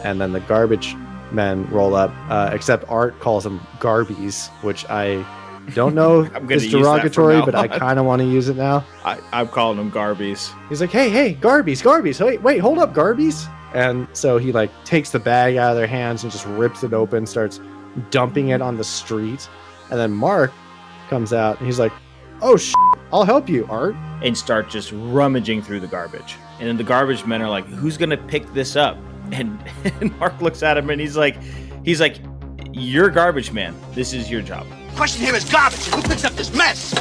and then the garbage men roll up, except Art calls them garbies, which I don't know is derogatory, but I kind of want to use it now. I'm calling them garbies. He's like, hey, garbies. Wait, hold up, garbies. And so he like takes the bag out of their hands and just rips it open, starts dumping it on the street. And then Mark comes out and he's like, oh, I'll help you, Art. And start just rummaging through the garbage. And then the garbage men are like, who's going to pick this up? And Mark looks at him and he's like, you're garbage man. This is your job. The question here is garbage. Who picks up this mess?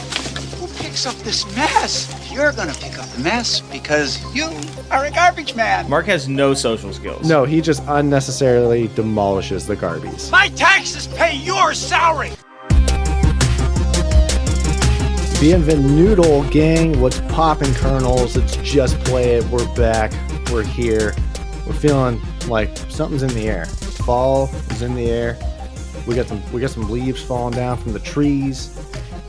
Who picks up this mess? You're going to pick up the mess because you are a garbage man. Mark has no social skills. No, he just unnecessarily demolishes the garbies. My taxes pay your salary. Bienvenuto, gang. What's poppin', Colonels? It's Just Play It. We're back. We're here. We're feeling like something's in the air. Fall is in the air. We got some leaves falling down from the trees.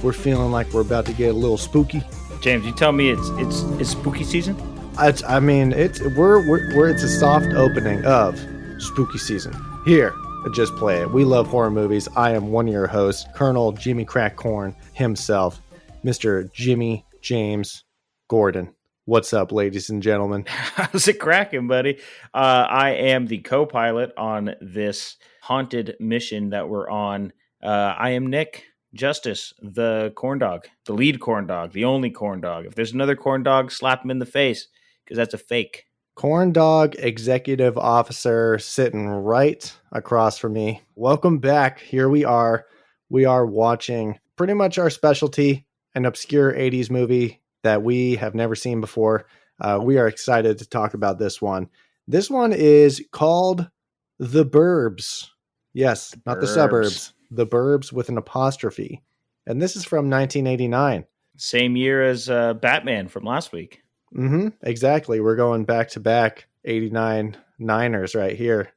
We're feeling like we're about to get a little spooky. James, you tell me it's spooky season? It's a soft opening of spooky season here at Just Play It. We love horror movies. I am one of your hosts, Colonel Jimmy Crackcorn himself, Mr. Jimmy James Gordon. What's up, ladies and gentlemen? How's it cracking, buddy? I am the co-pilot on this haunted mission that we're on. I am Nick Justice, the corn dog, the lead corn dog, the only corn dog. If there's another corn dog, slap him in the face, because that's a fake. Corn dog executive officer sitting right across from me. Welcome back. Here we are. We are watching pretty much our specialty, an obscure 80s movie that we have never seen before. We are excited to talk about this one. This one is called The Burbs. Yes, not the suburbs. The Burbs with an apostrophe. And this is from 1989. Same year as Batman from last week. Mm-hmm, exactly. We're going back to back 89 Niners right here.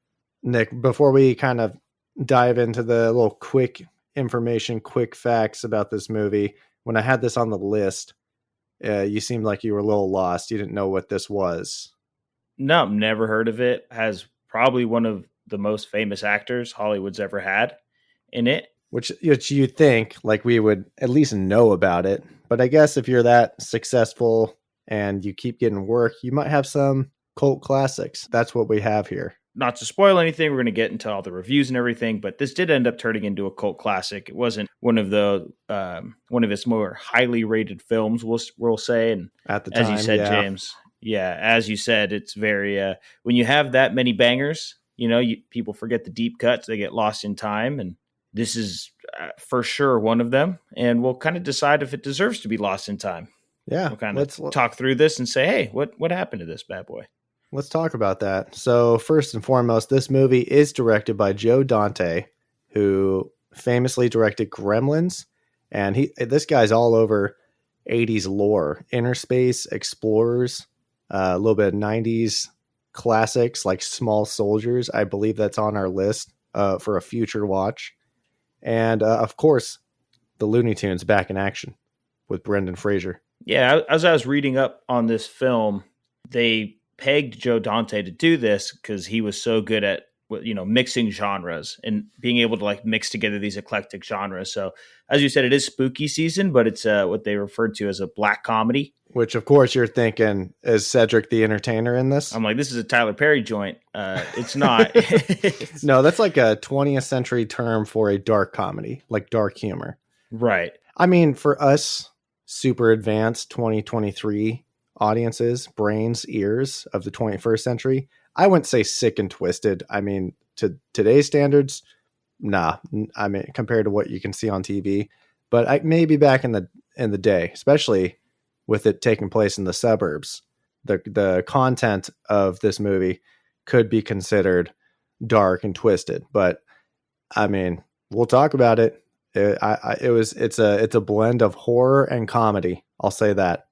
Nick, before we kind of dive into the little quick information, quick facts about this movie, when I had this on the list, you seemed like you were a little lost. You didn't know what this was. No, never heard of it. Has probably one of the most famous actors Hollywood's ever had in it. Which you think like we would at least know about it. But I guess if you're that successful and you keep getting work, you might have some cult classics. That's what we have here. Not to spoil anything, we're going to get into all the reviews and everything, but this did end up turning into a cult classic. It wasn't one of its more highly rated films, we'll say. And at the time, as you said, yeah. James, as you said, it's very when you have that many bangers, people forget the deep cuts, they get lost in time, and this is for sure one of them. And we'll kind of decide if it deserves to be lost in time. Yeah, we'll kind of talk through this and say, hey, what happened to this bad boy? Let's talk about that. So first and foremost, this movie is directed by Joe Dante, who famously directed Gremlins. And this guy's all over 80s lore, Inner Space, Explorers, a little bit of 90s classics like Small Soldiers. I believe that's on our list for a future watch. And of course, the Looney Tunes back in action with Brendan Fraser. Yeah, as I was reading up on this film, they pegged Joe Dante to do this because he was so good at mixing genres and being able to like mix together these eclectic genres. So as you said, it is spooky season, but it's what they referred to as a black comedy. Which of course you're thinking, is Cedric the Entertainer in this? I'm like, this is a Tyler Perry joint. It's not. No, that's like a 20th century term for a dark comedy, like dark humor. Right. I mean, for us super advanced 2023 audiences, brains, ears of the 21st century, I wouldn't say sick and twisted. I mean, to today's standards, nah. I mean, compared to what you can see on TV, but maybe back in the day, especially with it taking place in the suburbs, the content of this movie could be considered dark and twisted. But I mean, we'll talk about it. It's a blend of horror and comedy. I'll say that.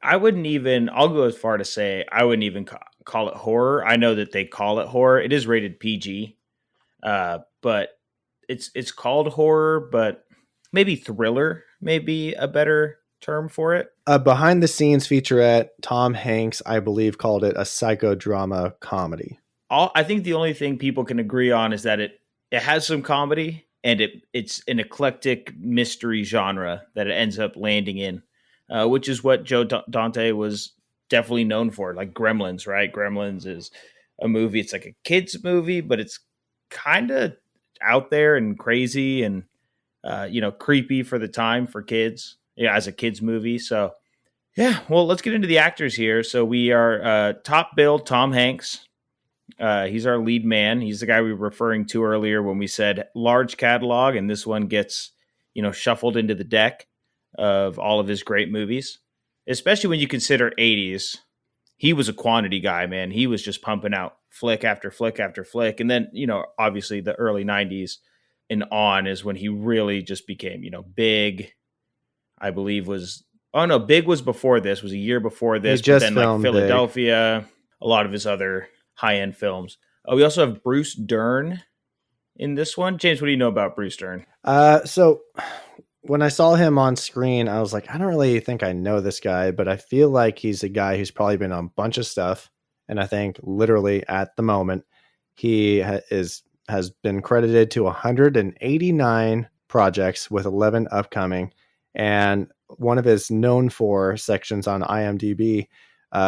I'll go as far to say I wouldn't even call it horror. I know that they call it horror. It is rated PG, but it's called horror, but maybe thriller may be a better term for it. A behind the scenes featurette, Tom Hanks, I believe, called it a psychodrama comedy. I think the only thing people can agree on is that it has some comedy, and it's an eclectic mystery genre that it ends up landing in, which is what Joe Dante was definitely known for. Like Gremlins, right? Gremlins is a movie. It's like a kids movie, but it's kind of out there and crazy and creepy for the time for kids. Yeah, as a kids movie. So yeah, well, let's get into the actors here. So we are top billed Tom Hanks. He's our lead man. He's the guy we were referring to earlier when we said large catalog, and this one gets, shuffled into the deck of all of his great movies, especially when you consider 80s. He was a quantity guy, man. He was just pumping out flick after flick after flick. And then, obviously the early 90s and on is when he really just became, Big, I believe Big was before this, was a year before this. He just but then like Philadelphia, Big. A lot of his other high-end films. We also have Bruce Dern in this one. James, what do you know about Bruce Dern? So when I saw him on screen, I was like, I don't really think I know this guy, but I feel like he's a guy who's probably been on a bunch of stuff. And I think literally at the moment, he has been credited to 189 projects with 11 upcoming. And one of his known for sections on IMDb,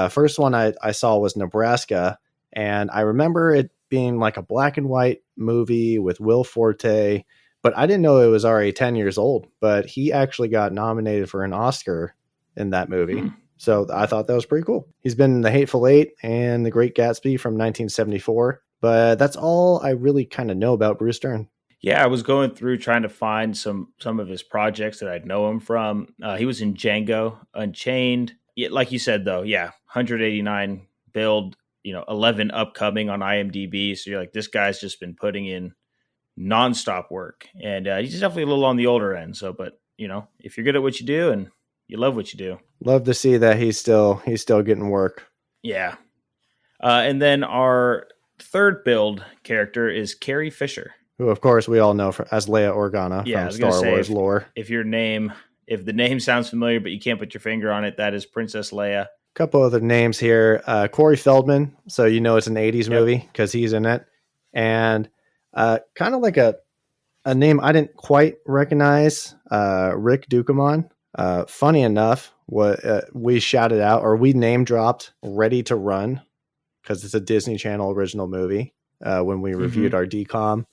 first one I saw was Nebraska. And I remember it being like a black and white movie with Will Forte, but I didn't know it was already 10 years old, but he actually got nominated for an Oscar in that movie. So I thought that was pretty cool. He's been in The Hateful Eight and The Great Gatsby from 1974, but that's all I really kind of know about Bruce Dern. Yeah, I was going through trying to find some of his projects that I'd know him from. He was in Django Unchained. Yeah, like you said, though, 189 billed, 11 upcoming on IMDb. So you're like, this guy's just been putting in nonstop work, and he's definitely a little on the older end. So, but if you're good at what you do and you love what you do, love to see that he's still getting work. Yeah. And then our third build character is Carrie Fisher, who of course we all know as Leia Organa from Star Wars lore. If the name sounds familiar, but you can't put your finger on it, that is Princess Leia. Couple other names here. Corey Feldman. So it's an 80s movie because he's in it. And kind of like a name I didn't quite recognize, Rick Ducommun. Funny enough, we shouted out, or we name dropped Ready to Run because it's a Disney Channel original movie when we reviewed our DCOM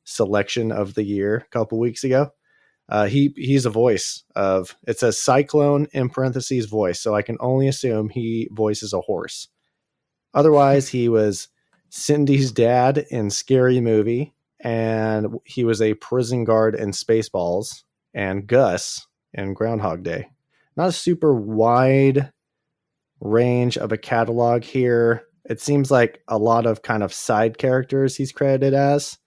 selection of the year a couple weeks ago. He's a voice of, it says Cyclone in parentheses voice, so I can only assume he voices a horse. Otherwise, he was Cindy's dad in Scary Movie, and he was a prison guard in Spaceballs, and Gus in Groundhog Day. Not a super wide range of a catalog here. It seems like a lot of kind of side characters he's credited as,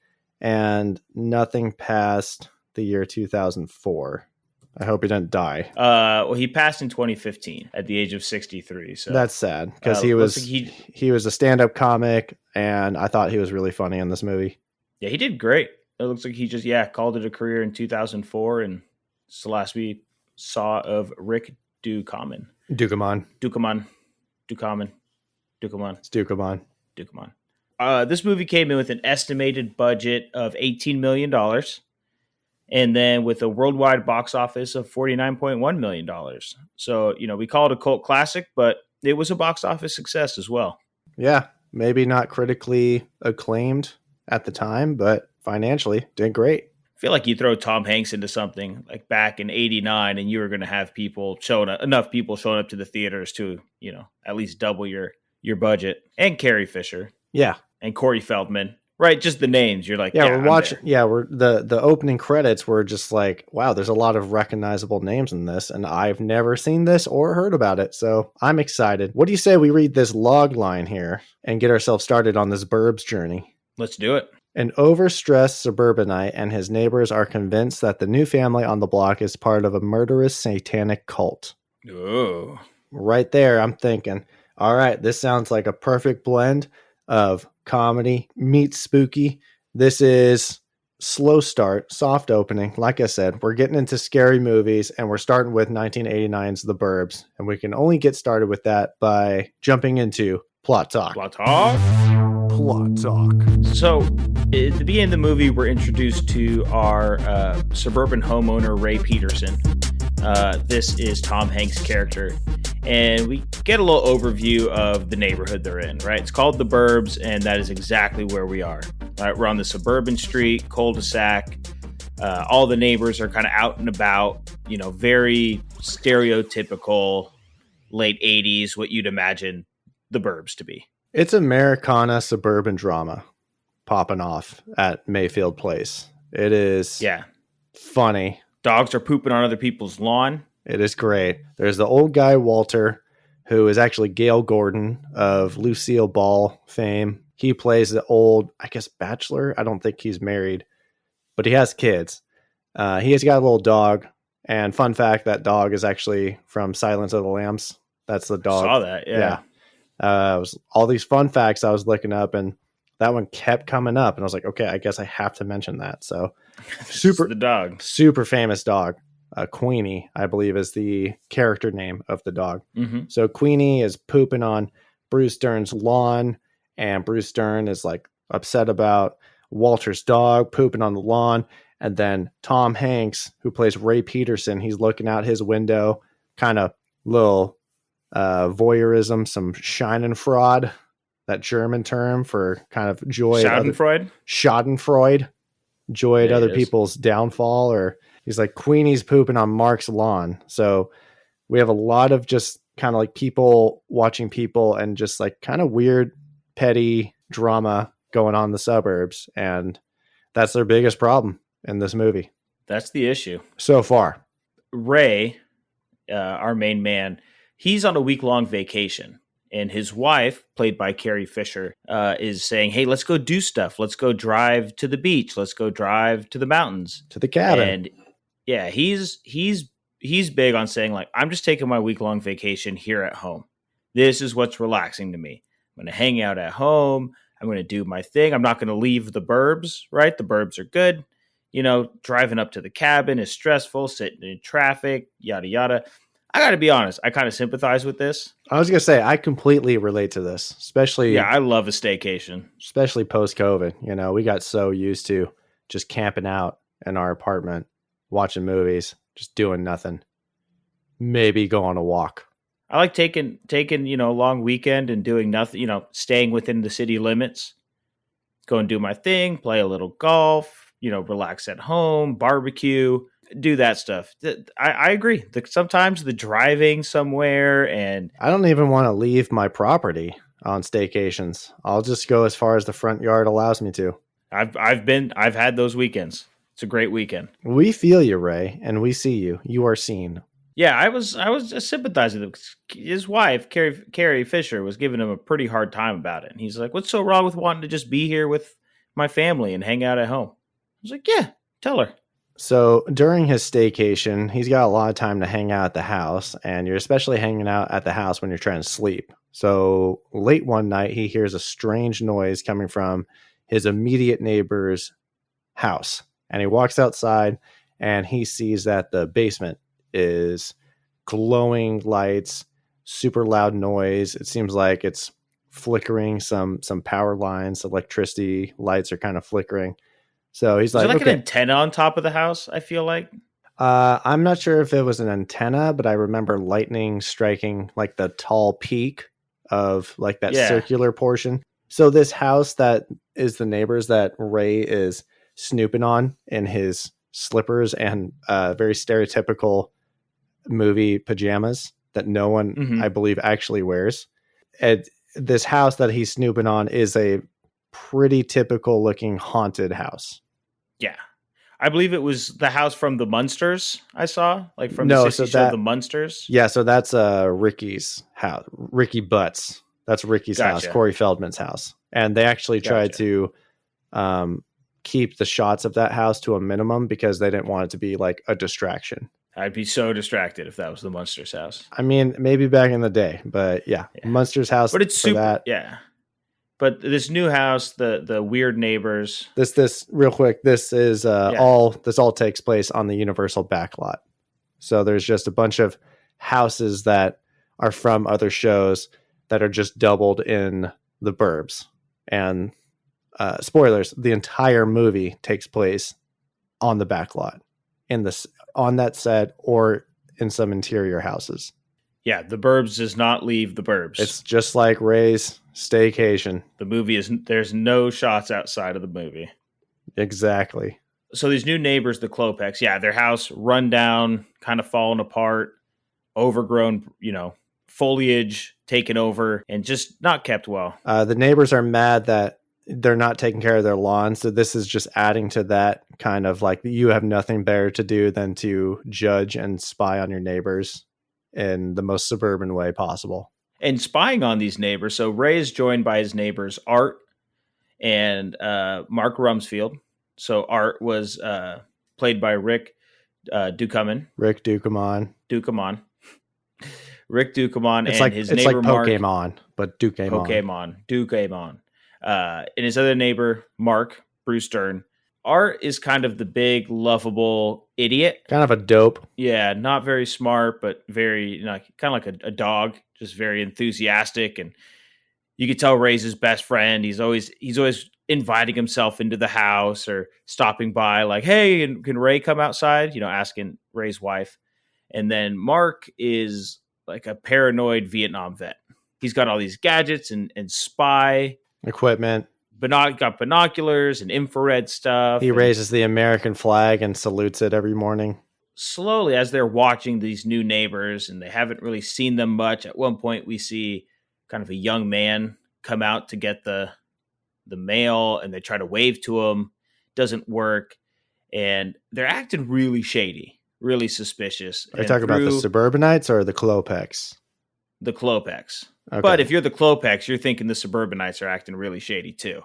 and nothing past the year 2004. I hope he didn't die. Well, he passed in 2015 at the age of 63. So that's sad because he was a stand-up comic, and I thought he was really funny in this movie. Yeah, he did great. It looks like he just called it a career in 2004, and it's the last we saw of Rick Ducommun. Ducommun. It's Ducommun. This movie came in with an estimated budget of $18 million. And then with a worldwide box office of $49.1 million. So, we call it a cult classic, but it was a box office success as well. Yeah, maybe not critically acclaimed at the time, but financially did great. I feel like you throw Tom Hanks into something like back in 89 and you were going to have enough people showing up to the theaters to, at least double your budget. And Carrie Fisher. Yeah. And Corey Feldman. Right, just the names. You're like, we're watching. Yeah, the opening credits were just like, wow, there's a lot of recognizable names in this, and I've never seen this or heard about it, so I'm excited. What do you say we read this log line here and get ourselves started on this Burbs journey? Let's do it. An overstressed suburbanite and his neighbors are convinced that the new family on the block is part of a murderous satanic cult. Oh, right there, I'm thinking, all right, this sounds like a perfect blend of comedy meets spooky. This is slow start, soft opening. Like I said, we're getting into scary movies, and we're starting with 1989's The Burbs, and we can only get started with that by jumping into Plot talk. Plot talk. Plot talk. So, at the beginning of the movie, we're introduced to our suburban homeowner, Ray Peterson. This is Tom Hanks' character. And we get a little overview of the neighborhood they're in, right? It's called the Burbs, and that is exactly where we are. Right? We're on the suburban street, cul-de-sac. All the neighbors are kind of out and about, very stereotypical late 80s, what you'd imagine the Burbs to be. It's Americana suburban drama popping off at Mayfield Place. It is funny. Dogs are pooping on other people's lawn. It is great. There's the old guy, Walter, who is actually Gale Gordon of Lucille Ball fame. He plays the old, I guess, bachelor. I don't think he's married, but he has kids. He has got a little dog. And fun fact, that dog is actually from Silence of the Lambs. That's the dog. I saw that, yeah. It was all these fun facts I was looking up, and that one kept coming up. And I was like, okay, I guess I have to mention that. So the dog. Super famous dog. Queenie, I believe, is the character name of the dog. Mm-hmm. So Queenie is pooping on Bruce Dern's lawn, and Bruce Dern is like upset about Walter's dog pooping on the lawn. And then Tom Hanks, who plays Ray Peterson, he's looking out his window, kind of little voyeurism, some Schadenfreude, that German term for kind of joy. Schadenfreude, joy at other people's downfall. Or he's like, Queenie's pooping on Mark's lawn. So we have a lot of just kind of like people watching people and just like kind of weird, petty drama going on in the suburbs. And that's their biggest problem in this movie. That's the issue. So far. Ray, our main man, he's on a week-long vacation. And his wife, played by Carrie Fisher, is saying, hey, let's go do stuff. Let's go drive to the beach. Let's go drive to the mountains. To the cabin. And yeah, he's big on saying, like, I'm just taking my week-long vacation here at home. This is what's relaxing to me. I'm going to hang out at home. I'm going to do my thing. I'm not going to leave the Burbs, right? The Burbs are good. Driving up to the cabin is stressful, sitting in traffic, yada, yada. I got to be honest. I kind of sympathize with this. I was going to say, I completely relate to this, especially. Yeah, I love a staycation. Especially post-COVID. We got so used to just camping out in our apartment, watching movies, just doing nothing. Maybe go on a walk. I like taking a long weekend and doing nothing, staying within the city limits. Go and do my thing, play a little golf, relax at home, barbecue. Do that stuff. I agree. Sometimes the driving somewhere, and I don't even want to leave my property on staycations. I'll just go as far as the front yard allows me to. I've had those weekends. It's a great weekend. We feel you, Ray, and we see you. You are seen. Yeah, I was just sympathizing. His wife, Carrie Fisher, was giving him a pretty hard time about it. And he's like, what's so wrong with wanting to just be here with my family and hang out at home? I was like, yeah, tell her. So during his staycation, he's got a lot of time to hang out at the house, and you're especially hanging out at the house when you're trying to sleep. So late one night, he hears a strange noise coming from his immediate neighbor's house. And he walks outside, and he sees that the basement is glowing lights, super loud noise. It seems like it's flickering some power lines. Electricity lights are kind of flickering. So he's like, is there an antenna on top of the house? I feel like. I'm not sure if it was an antenna, but I remember lightning striking like the tall peak of like that circular portion. So this house that is the neighbors that Ray is snooping on in his slippers and very stereotypical movie pajamas that no one, I believe, actually wears. And this house that he's snooping on is a pretty typical looking haunted house. Yeah. I believe it was the house from the Munsters I saw, like from the 60s show, the Munsters. Yeah, so that's Ricky's house. Ricky Butts. That's Ricky's house, Corey Feldman's house. And they actually tried to keep the shots of that house to a minimum because they didn't want it to be like a distraction. I'd be so distracted if that was the Munsters house. I mean, maybe back in the day, but yeah. Munsters house. But it's super, But this new house, the weird neighbors. This real quick. This is all takes place on the Universal backlot. So there's just a bunch of houses that are from other shows that are just doubled in the Burbs. And spoilers, the entire movie takes place on the back lot, on that set, or in some interior houses. Yeah, the Burbs does not leave the Burbs. It's just like Ray's staycation. The movie there's no shots outside of the movie. Exactly. So these new neighbors, the Klopeks, their house run down, kind of falling apart, overgrown, foliage taken over, and just not kept well. The neighbors are mad that they're not taking care of their lawn. So this is just adding to that kind of like, you have nothing better to do than to judge and spy on your neighbors in the most suburban way possible. And spying on these neighbors. So Ray is joined by his neighbors, Art and Mark Rumsfeld. So Art was played by Rick Ducommun. Rick Ducommun. Rick Ducommun it's and his neighbor like Pokemon, Mark. But Ducommun. Ducommun. And his other neighbor, Mark, Bruce Dern. Art is kind of the big, lovable idiot. Kind of a dope. Yeah, not very smart, but very, kind of like a dog, just very enthusiastic. And you could tell Ray's his best friend. He's always inviting himself into the house or stopping by like, hey, can Ray come outside? Asking Ray's wife. And then Mark is like a paranoid Vietnam vet. He's got all these gadgets and spy equipment. Got binoculars and infrared stuff. He raises the American flag and salutes it every morning. Slowly, as they're watching these new neighbors and they haven't really seen them much, at one point we see kind of a young man come out to get the mail, and they try to wave to him. Doesn't work. And they're acting really shady, really suspicious. Are you talking about the suburbanites or the Klopeks? The Klopeks. Okay. But if you're the Klopeks, you're thinking the suburbanites are acting really shady too.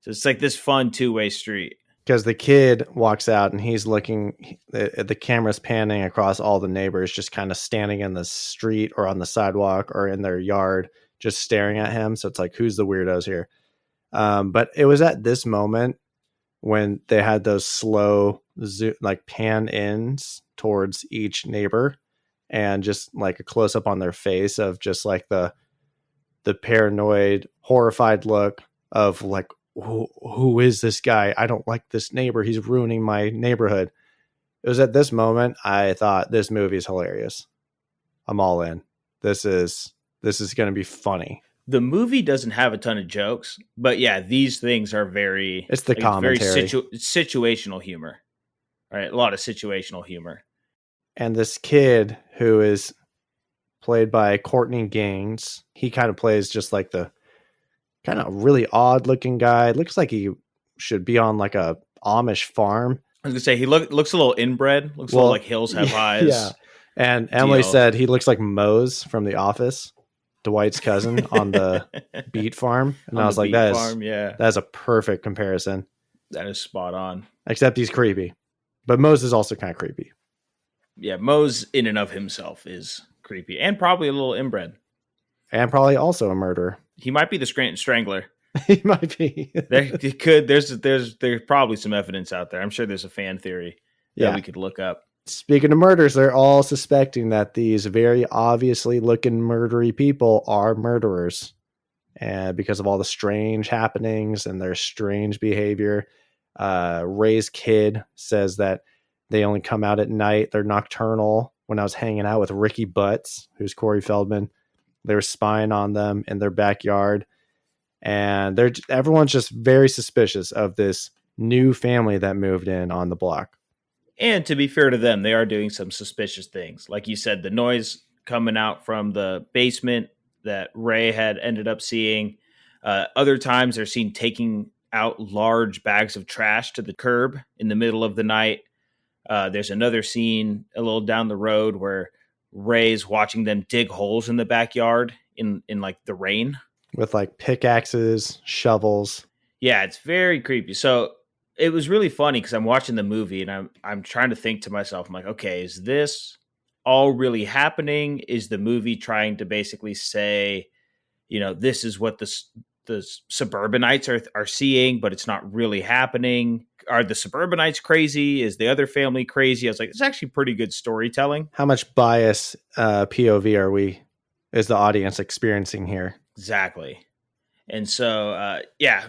So it's like this fun two-way street. Because the kid walks out and he's looking, the camera's panning across all the neighbors, just kind of standing in the street or on the sidewalk or in their yard, just staring at him. So it's like, who's the weirdos here? But it was at this moment when they had those slow pan ins towards each neighbor and just like a close up on their face of just like the paranoid, horrified look of like, who is this guy? I don't like this neighbor. He's ruining my neighborhood. It was at this moment I thought, this movie is hilarious. I'm all in. This is going to be funny. The movie doesn't have a ton of jokes, but these things are very... It's the commentary. Very situational humor. Right? A lot of situational humor. And this kid who is played by Courtney Gaines, he kind of plays just like the kind of really odd looking guy. Looks like he should be on like a Amish farm. I was gonna say he looks a little inbred. Looks a little like Hills Have Eyes. Yeah. And Emily said he looks like Mose from The Office, Dwight's cousin on the beet farm. And I was like, that's a perfect comparison. That is spot on. Except he's creepy. But Mose is also kind of creepy. Yeah, Mose in and of himself is creepy and probably a little inbred. And probably also a murderer. He might be the Scranton Strangler. He might be. There's probably some evidence out there. I'm sure there's a fan theory that we could look up. Speaking of murders, they're all suspecting that these very obviously looking murdery people are murderers. And because of all the strange happenings and their strange behavior, Ray's kid says that they only come out at night. They're nocturnal. When I was hanging out with Ricky Butts, who's Corey Feldman, they were spying on them in their backyard. And everyone's just very suspicious of this new family that moved in on the block. And to be fair to them, they are doing some suspicious things. Like you said, the noise coming out from the basement that Ray had ended up seeing. Other times they're seen taking out large bags of trash to the curb in the middle of the night. There's another scene a little down the road where Ray's watching them dig holes in the backyard in like the rain. With like pickaxes, shovels. Yeah, it's very creepy. So it was really funny because I'm watching the movie and I'm trying to think to myself, I'm like, okay, is this all really happening? Is the movie trying to basically say, this is what the suburbanites are seeing, but it's not really happening? Are the suburbanites crazy? Is the other family crazy? I was like, it's actually pretty good storytelling. How much bias POV are we is the audience experiencing here? Exactly. And so,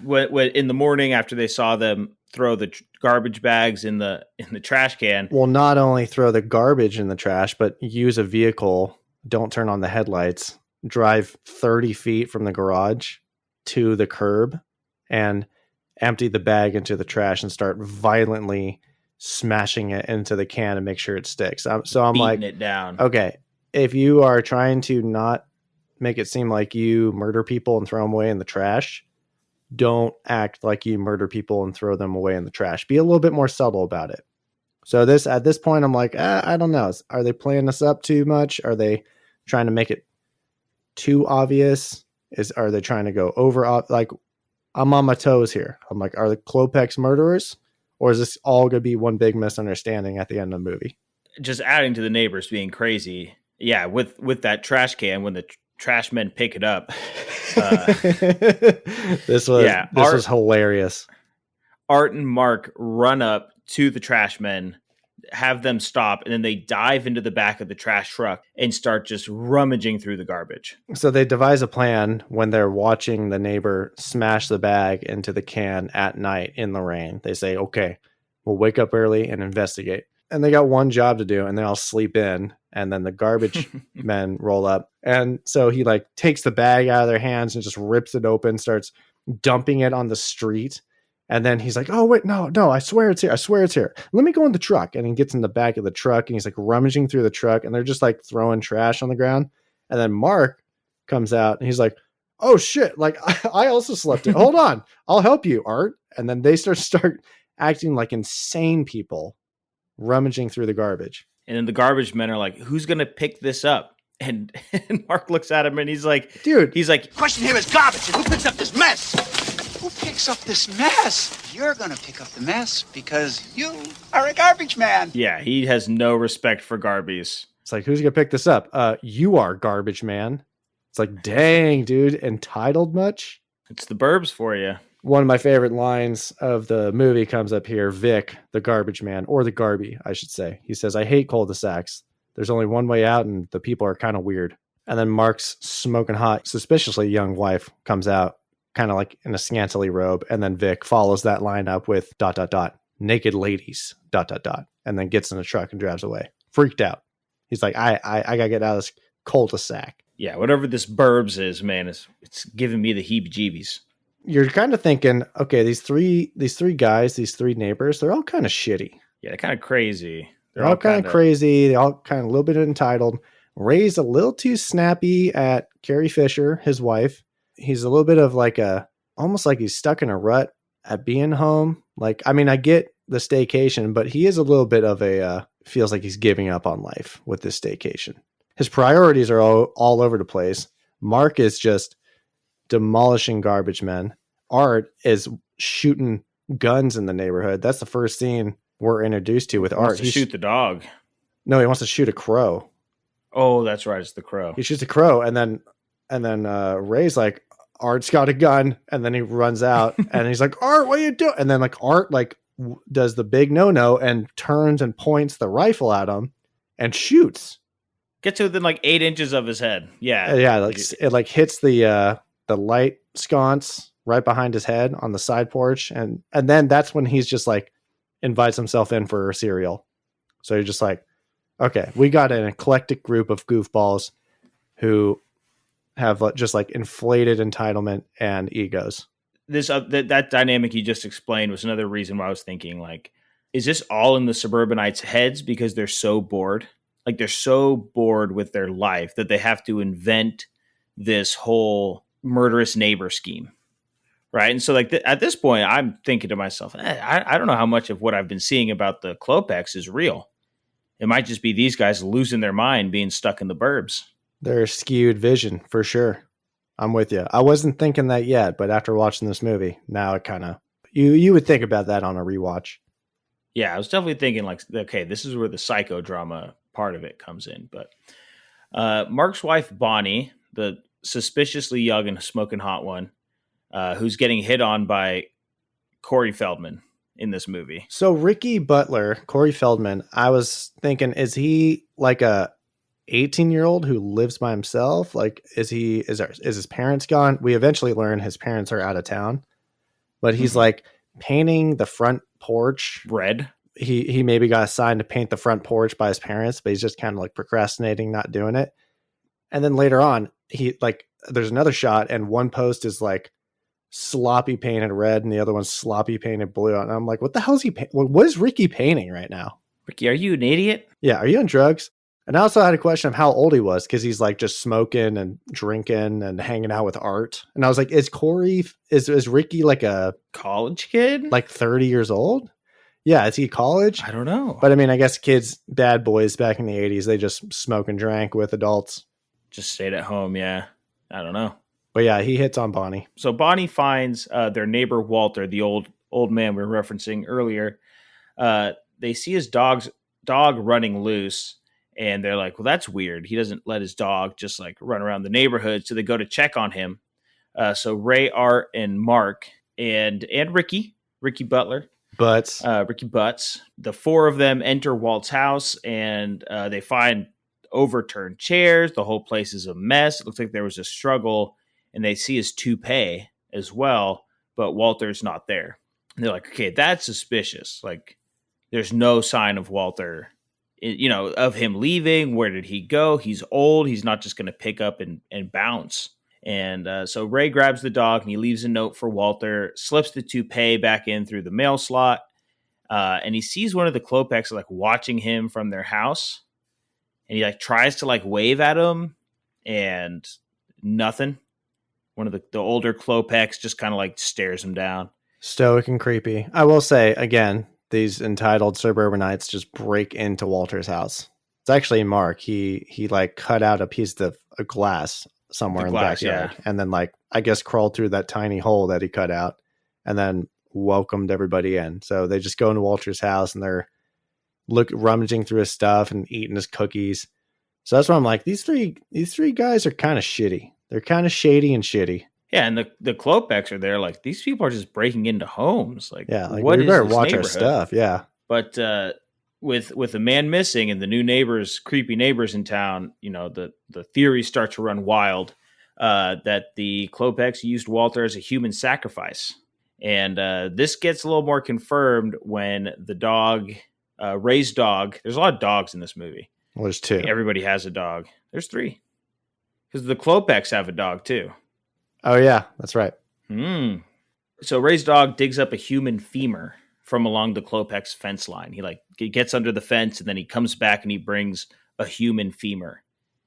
when in the morning after they saw them throw the garbage bags in the trash can. Well, not only throw the garbage in the trash, but use a vehicle. Don't turn on the headlights. Drive 30 feet from the garage to the curb and empty the bag into the trash and start violently smashing it into the can and make sure it sticks. So I'm beating like, it down. Okay, if you are trying to not make it seem like you murder people and throw them away in the trash, don't act like you murder people and throw them away in the trash. Be a little bit more subtle about it. So at this point, I'm like, I don't know. Are they playing this up too much? Are they trying to make it too obvious? Are they trying to go over? Like, I'm on my toes here. I'm like, are the Klopex murderers? Or is this all going to be one big misunderstanding at the end of the movie? Just adding to the neighbors being crazy. Yeah, with that trash can, when the trash men pick it up. This was hilarious. Art and Mark run up to the trash men, have them stop, and then they dive into the back of the trash truck and start just rummaging through the garbage. So they devise a plan when they're watching the neighbor smash the bag into the can at night in the rain. They say, okay, we'll wake up early and investigate. And they got one job to do, and they all sleep in. And then the garbage men roll up. And so he like takes the bag out of their hands and just rips it open, starts dumping it on the street. And then he's like, oh, wait, no, I swear it's here. I swear it's here. Let me go in the truck. And he gets in the back of the truck and he's like rummaging through the truck and they're just like throwing trash on the ground. And then Mark comes out and he's like, oh shit. Like I also slept in. Hold on. I'll help you, Art. And then they start acting like insane people rummaging through the garbage. And then the garbage men are like, who's going to pick this up? And Mark looks at him and he's like, dude, the question here is garbage. And who picks up this mess? Who picks up this mess? You're going to pick up the mess because you are a garbage man. Yeah, he has no respect for garbies. It's like, who's going to pick this up? You are, garbage man. It's like, dang, dude, entitled much? It's the Burbs for you. One of my favorite lines of the movie comes up here. Vic, the garbage man, or the Garby, I should say. He says, I hate cul-de-sacs. There's only one way out and the people are kind of weird. And then Mark's smoking hot, suspiciously young wife comes out, kind of like in a scantily robe. And then Vic follows that line up with ... naked ladies ... and then gets in the truck and drives away. Freaked out. He's like, I gotta get out of this cul-de-sac. Yeah, whatever this Burbs is, man, it's giving me the heebie-jeebies. You're kind of thinking, okay, these three guys, these three neighbors, they're all kind of shitty. Yeah, they're kind of crazy. They're all kind of crazy. They all kind of a little bit entitled. Ray's a little too snappy at Carrie Fisher, his wife. He's a little bit of like almost like he's stuck in a rut at being home. Like, I mean, I get the staycation, but he is a little bit of feels like he's giving up on life with this staycation. His priorities are all over the place. Mark is just demolishing garbage men. Art is shooting guns in the neighborhood. That's the first scene we're introduced to with Art. He wants to shoot the dog. No, he wants to shoot a crow. Oh, that's right. It's the crow. He shoots a crow, and then Ray's like, Art's got a gun, and then he runs out, and he's like, Art, what are you doing? And then like Art like does the big no and turns and points the rifle at him and shoots. Gets within like 8 inches of his head. Yeah, like it like hits the light sconce right behind his head on the side porch, and then that's when he's just like invites himself in for cereal. So you're just like, okay, we got an eclectic group of goofballs who have just like inflated entitlement and egos. This that dynamic you just explained was another reason why I was thinking, like, is this all in the suburbanites' heads because they're so bored? Like, they're so bored with their life that they have to invent this whole murderous neighbor scheme, right? And so, like, at this point, I'm thinking to myself, I don't know how much of what I've been seeing about the Klopex is real. It might just be these guys losing their mind being stuck in the burbs. They're skewed vision, for sure. I'm with you. I wasn't thinking that yet, but after watching this movie, now it kind of... You would think about that on a rewatch. Yeah, I was definitely thinking, like, okay, this is where the psychodrama part of it comes in. But Mark's wife, Bonnie, the suspiciously young and smoking hot one, who's getting hit on by Corey Feldman in this movie. So Ricky Butler, Corey Feldman, I was thinking, is he like 18-year-old who lives by himself. Like, is his parents gone? We eventually learn his parents are out of town, but he's like painting the front porch red. He maybe got assigned to paint the front porch by his parents, but he's just kind of like procrastinating, not doing it. And then later on, there's another shot, and one post is like sloppy painted red, and the other one's sloppy painted blue. And I'm like, what the hell is he painting? What is Ricky painting right now? Ricky, are you an idiot? Yeah, are you on drugs? And I also had a question of how old he was, because he's like just smoking and drinking and hanging out with Art. And I was like, is Ricky like a college kid? Like 30 years old? Yeah, is he college? I don't know. But I mean, I guess kids, bad boys back in the 80s, they just smoke and drank with adults. Just stayed at home, yeah. I don't know. But yeah, he hits on Bonnie. So Bonnie finds their neighbor Walter, the old man we were referencing earlier. They see his dog running loose, and they're like, well, that's weird. He doesn't let his dog just like run around the neighborhood. So they go to check on him. So Ray, Art, and Mark and Ricky Butler. Ricky Butts. The four of them enter Walt's house, and they find overturned chairs. The whole place is a mess. It looks like there was a struggle, and they see his toupee as well, but Walter's not there. And they're like, okay, that's suspicious. Like, there's no sign of Walter, of him leaving. Where did he go? He's old. He's not just going to pick up and bounce. And so Ray grabs the dog and he leaves a note for Walter, slips the toupee back in through the mail slot. And he sees one of the Klopeks like watching him from their house. And he like tries to like wave at him and nothing. One of the older Klopeks just kind of like stares him down. Stoic and creepy. I will say, again, these entitled suburbanites just break into Walter's house. It's actually Mark. He like cut out a piece of glass somewhere in the backyard, and then like I guess crawled through that tiny hole that he cut out, and then welcomed everybody in. So they just go into Walter's house and they're rummaging through his stuff and eating his cookies. So that's why I'm like, these three guys are kind of shitty. They're kind of shady and shitty. Yeah, and the Klopeks are there. Like, these people are just breaking into homes. Like, yeah, like, what we better is this watch our stuff. Yeah, but with a man missing and the new creepy neighbors in town, the theory starts to run wild that the Klopeks used Walter as a human sacrifice. And this gets a little more confirmed when the dog, Ray's dog, there's a lot of dogs in this movie. Well, there's two. Everybody has a dog. There's three. Because the Klopeks have a dog too. Oh yeah, that's right. So Ray's dog digs up a human femur from along the Klopeks fence line. He gets under the fence, and then he comes back and he brings a human femur.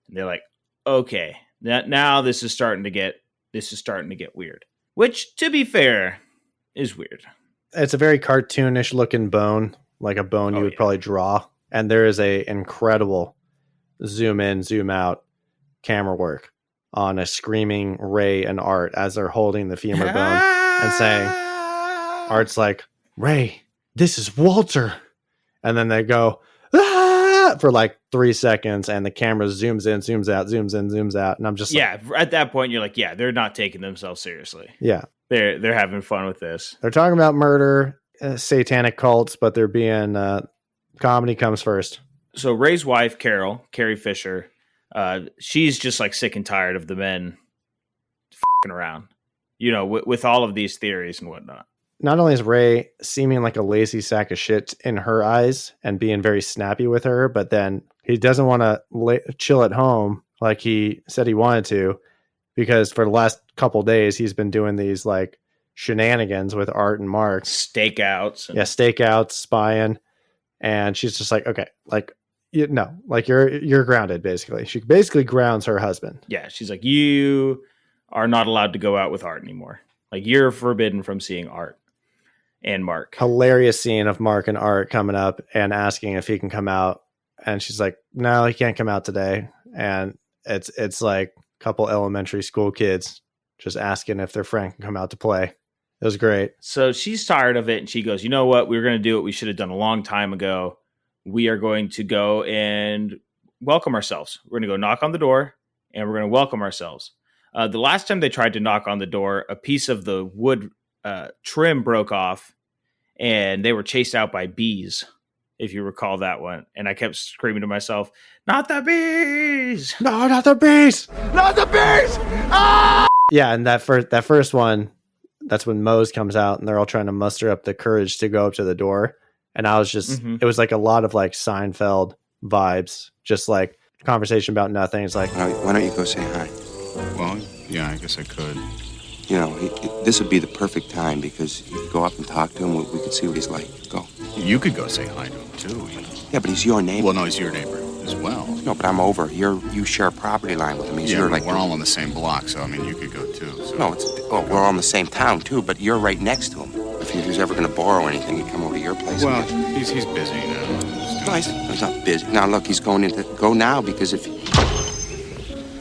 And they're like, okay, now this is starting to get weird. Which, to be fair, is weird. It's a very cartoonish looking bone, like a bone you would probably draw. And there is a incredible zoom in, zoom out camera work on a screaming Ray and Art as they're holding the femur bone and saying, Art's like, Ray, this is Walter. And then they go, ah! for like 3 seconds, and the camera zooms in, zooms out, zooms in, zooms out. And I'm just like, at that point, you're like, yeah, they're not taking themselves seriously. Yeah. They're having fun with this. They're talking about murder, satanic cults, but they're being, comedy comes first. So Ray's wife, Carrie Fisher, she's just like sick and tired of the men f***ing around, with all of these theories and whatnot. Not only is Ray seeming like a lazy sack of shit in her eyes and being very snappy with her, but then he doesn't want to chill at home like he said he wanted to, because for the last couple days he's been doing these like shenanigans with Art and Mark. Stakeouts, spying. And she's just like, okay, like, you're grounded, basically. She basically grounds her husband. Yeah, she's like, you are not allowed to go out with Art anymore. Like, you're forbidden from seeing Art and Mark. Hilarious scene of Mark and Art coming up and asking if he can come out. And she's like, no, he can't come out today. And it's like a couple elementary school kids just asking if their friend can come out to play. It was great. So she's tired of it, and she goes, you know what? We were going to do what we should have done a long time ago. We are going to go and welcome ourselves. We're going to go knock on the door, and we're going to welcome ourselves. The last time they tried to knock on the door, a piece of the wood trim broke off, and they were chased out by bees if you recall that one. And I kept screaming to myself, not the bees! No, not the bees! Not the bees! Ah! Yeah, and that first one, that's when Mose comes out and they're all trying to muster up the courage to go up to the door. And I was just, it was like a lot of like Seinfeld vibes, just like conversation about nothing. It's like, why don't you go say hi? Well, yeah, I guess I could. You know, this would be the perfect time because you could go up and talk to him. We could see what he's like. Go. You could go say hi to him, too, you know. Yeah, but he's your neighbor. Well, no, he's your neighbor as well. No, but I'm over. You share a property line with him. We're all on the same block, so, I mean, you could go, too. So. No, we're all in the same town, too, but you're right next to him. If he was ever going to borrow anything, he'd come over to your place. Well, he's busy now. No, he's not busy. Now, look, he's go now because if...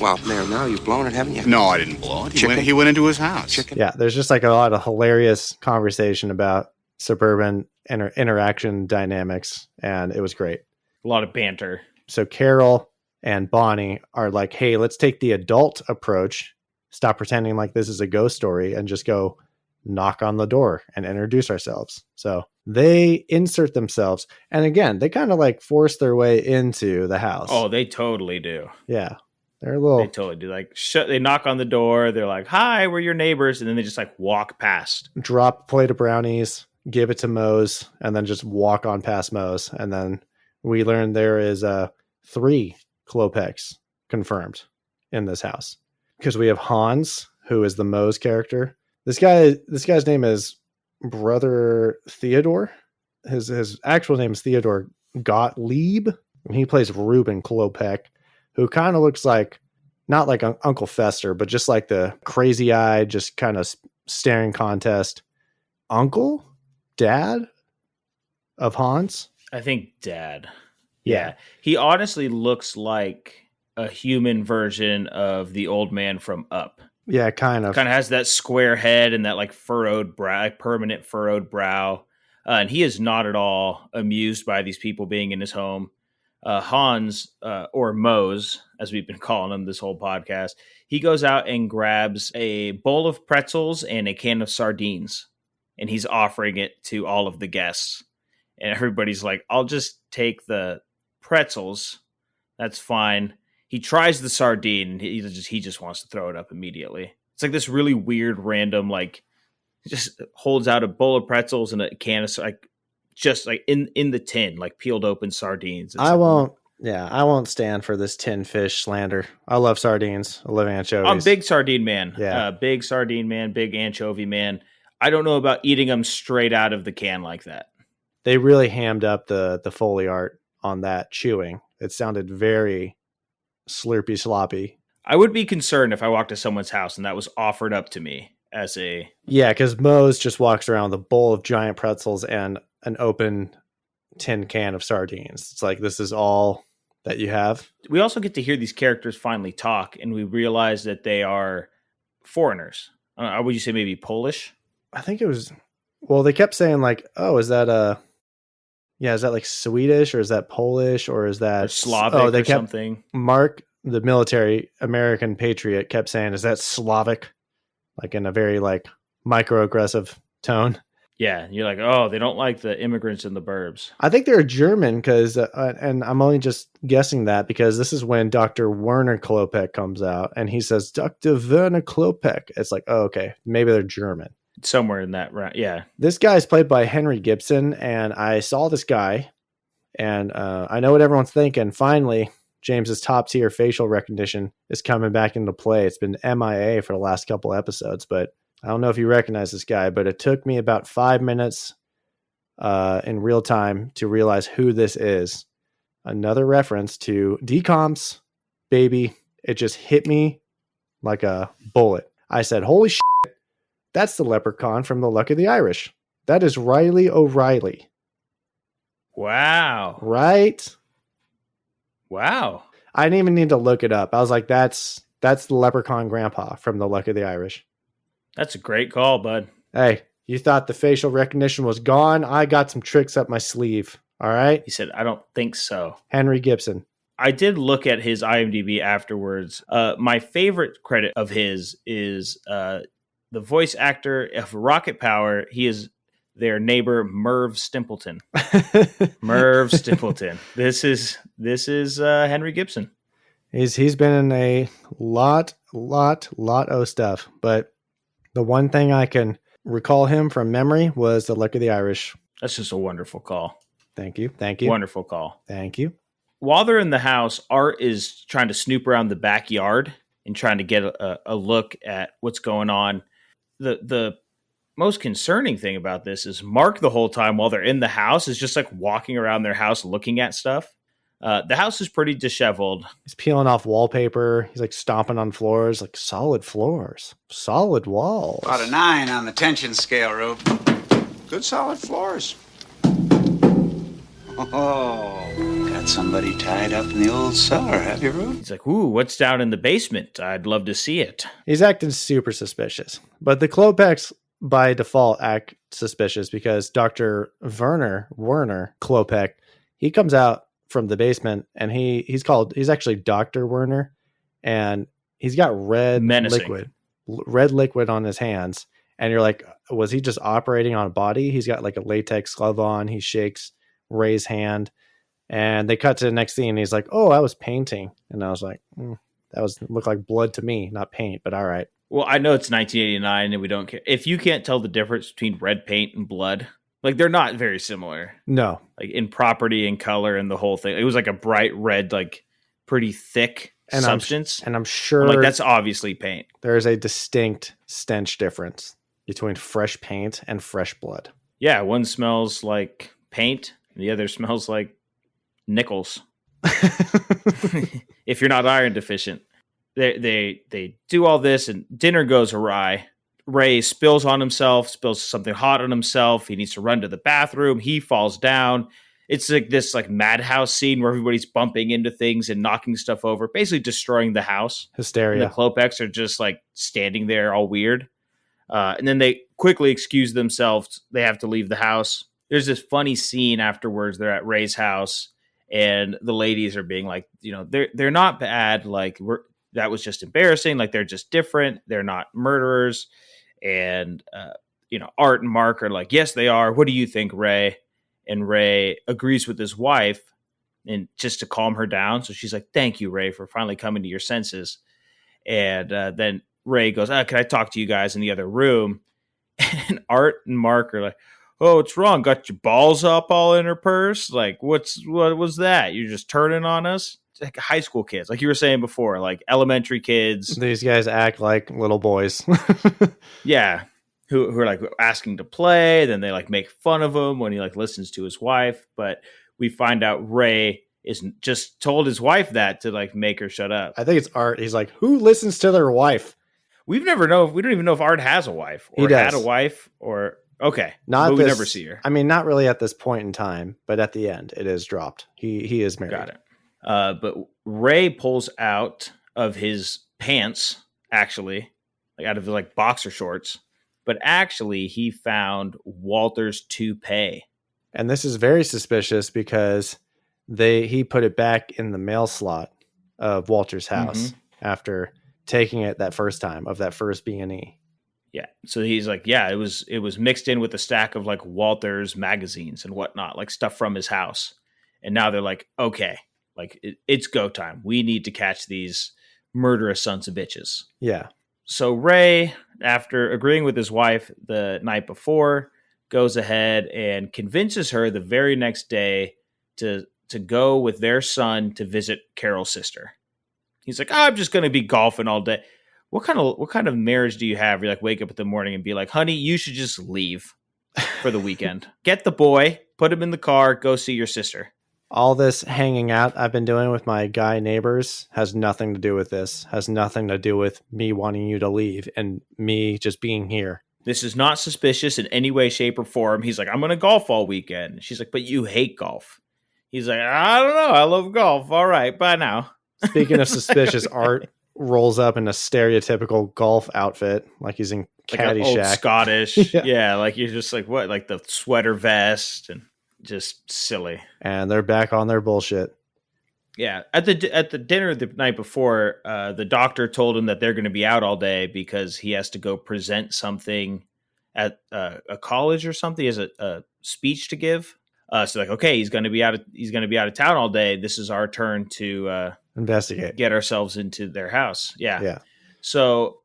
Well, now you've blown it, haven't you? No, I didn't blow it. He went into his house. Chicken? Yeah, there's just like a lot of hilarious conversation about suburban interaction dynamics, and it was great. A lot of banter. So Carol and Bonnie are like, hey, let's take the adult approach, stop pretending like this is a ghost story, and just go knock on the door and introduce ourselves. So they insert themselves, and again, they kind of like force their way into the house. Oh, they totally do. Yeah. They're a little... They totally do. Like, they knock on the door. They're like, hi, we're your neighbors. And then they just like walk past. Drop a plate of brownies, give it to Mose, and then just walk on past Mose. And then we learn there is 3 Klopeks confirmed in this house. Because we have Hans, who is the Mose character. This guy's name is Brother Theodore. His actual name is Theodore Gottlieb. And he plays Reuben Klopek, who kind of looks like, not like Uncle Fester, but just like the crazy-eyed, just kind of staring contest dad of Hans. I think dad. Yeah. He honestly looks like a human version of the old man from Up. Yeah, kind of. Kind of has that square head and that like furrowed brow, like permanent furrowed brow. And he is not at all amused by these people being in his home. Hans, or Mose, as we've been calling him this whole podcast, he goes out and grabs a bowl of pretzels and a can of sardines, and he's offering it to all of the guests. And everybody's like, I'll just take the pretzels. That's fine. He tries the sardine, and he just wants to throw it up immediately. It's like this really weird, random, like, just holds out a bowl of pretzels and a can of, like, just like in the tin, like peeled open sardines. I won't stand for this tin fish slander. I love sardines. I love anchovies. I'm a big sardine man. Yeah. Big sardine man, big anchovy man. I don't know about eating them straight out of the can like that. They really hammed up the Foley art on that chewing. It sounded very slurpy sloppy. I would be concerned if I walked to someone's house and that was offered up to me as a... Yeah, because Mose just walks around with a bowl of giant pretzels and an open tin can of sardines. It's like, this is all that you have. We also get to hear these characters finally talk, and we realize that they are foreigners. Would you say maybe Polish? I think it was... Well, they kept saying like, oh, is that like Swedish, or is that Polish, or is that... Or Slavic or something? Mark, the military American patriot, kept saying, is that Slavic? Like in a very like microaggressive tone. Yeah, you're like, oh, they don't like the immigrants in the burbs. I think they're German because, and I'm only just guessing that because this is when Dr. Werner Klopek comes out and he says, Dr. Werner Klopek. It's like, oh, okay, maybe they're German. Somewhere in that round, yeah. This guy is played by Henry Gibson, and I saw this guy, and I know what everyone's thinking. Finally, James's top tier facial recognition is coming back into play. It's been MIA for the last couple episodes, but I don't know if you recognize this guy, but it took me about 5 minutes in real time to realize who this is. Another reference to DComs, baby. It just hit me like a bullet. I said, holy shit, that's the leprechaun from The Luck of the Irish. That is Riley O'Reilly. Wow. Right? Wow. I didn't even need to look it up. I was like, that's the leprechaun grandpa from The Luck of the Irish. That's a great call, bud. Hey, you thought the facial recognition was gone? I got some tricks up my sleeve. All right? He said, I don't think so. Henry Gibson. I did look at his IMDb afterwards. My favorite credit of his is the voice actor of Rocket Power. He is, their neighbor Merv Stimpleton. Merv Stimpleton. This is Henry Gibson. He's been in a lot of stuff, but the one thing I can recall him from memory was The Luck of the Irish. That's just a wonderful call. Thank you. Wonderful call. Thank you. While they're in the house, Art is trying to snoop around the backyard and trying to get a look at what's going on. The most concerning thing about this is Mark the whole time while they're in the house is just like walking around their house looking at stuff. The house is pretty disheveled. He's peeling off wallpaper. He's like stomping on floors, like solid floors, solid walls. About a 9 on the tension scale, Rube. Good solid floors. Oh, got somebody tied up in the old cellar, have you, Rube? He's like, ooh, what's down in the basement? I'd love to see it. He's acting super suspicious, but the Klopeks by default act suspicious because Dr. Werner Klopek, he comes out from the basement and he's actually Dr. Werner, and he's got red liquid on his hands. And you're like, was he just operating on a body? He's got like a latex glove on. He shakes Ray's hand, and they cut to the next scene. And he's like, oh, I was painting. And I was like, looked like blood to me, not paint, but all right. Well, I know it's 1989 and we don't care. If you can't tell the difference between red paint and blood, like they're not very similar. No. Like in property and color and the whole thing. It was like a bright red, like pretty thick substance. I'm sure like that's obviously paint. There is a distinct stench difference between fresh paint and fresh blood. Yeah, one smells like paint, and the other smells like nickels. If you're not iron deficient. They do all this, and dinner goes awry. Ray spills something hot on himself. He needs to run to the bathroom. He falls down. It's like this like madhouse scene where everybody's bumping into things and knocking stuff over, basically destroying the house. Hysteria. And the Klopeks are just like standing there all weird. And then they quickly excuse themselves. They have to leave the house. There's this funny scene afterwards. They're at Ray's house, and the ladies are being like, they're not bad. Like that was just embarrassing. Like they're just different. They're not murderers. And, Art and Mark are like, yes, they are. What do you think, Ray? And Ray agrees with his wife, and just to calm her down. So she's like, thank you, Ray, for finally coming to your senses. And then Ray goes, can I talk to you guys in the other room? And Art and Mark are like, oh, what's wrong? Got your balls up all in her purse? Like, what was that? You're just turning on us? Like high school kids, like you were saying before, like elementary kids. These guys act like little boys. Yeah. Who are like asking to play. Then they like make fun of him when he like listens to his wife. But we find out Ray is just told his wife that to like make her shut up. I think it's Art. He's like, who listens to their wife? We don't even know if Art has a wife or had a wife or okay. But we never see her. I mean, not really at this point in time, but at the end it is dropped. He is married. Got it. But Ray pulls out of his pants, actually, like out of his like boxer shorts, but actually he found Walter's toupee. And this is very suspicious because he put it back in the mail slot of Walter's house after taking it that first time of that first B&E. Yeah. So he's like, yeah, it was mixed in with a stack of like Walter's magazines and whatnot, like stuff from his house. And now they're like, okay. Like, it's go time. We need to catch these murderous sons of bitches. Yeah. So Ray, after agreeing with his wife the night before, goes ahead and convinces her the very next day to go with their son to visit Carol's sister. He's like, I'm just going to be golfing all day. What kind of marriage do you have? You're like, wake up in the morning and be like, honey, you should just leave for the weekend. Get the boy, put him in the car, go see your sister. All this hanging out I've been doing with my guy neighbors has nothing to do with this. Has nothing to do with me wanting you to leave and me just being here. This is not suspicious in any way, shape, or form. He's like, I'm going to golf all weekend. She's like, but you hate golf. He's like, I don't know. I love golf. All right. Bye now. Speaking of suspicious, Art rolls up in a stereotypical golf outfit. Like he's in Caddyshack. Like Scottish. Yeah. Like you're just like, what? Like the sweater vest and just silly. And they're back on their bullshit. Yeah. At the dinner the night before, the doctor told him that they're going to be out all day because he has to go present something at a college or something. He has a speech to give. So like, okay, he's going to be out of town all day. This is our turn to investigate, get ourselves into their house. Yeah. Yeah. So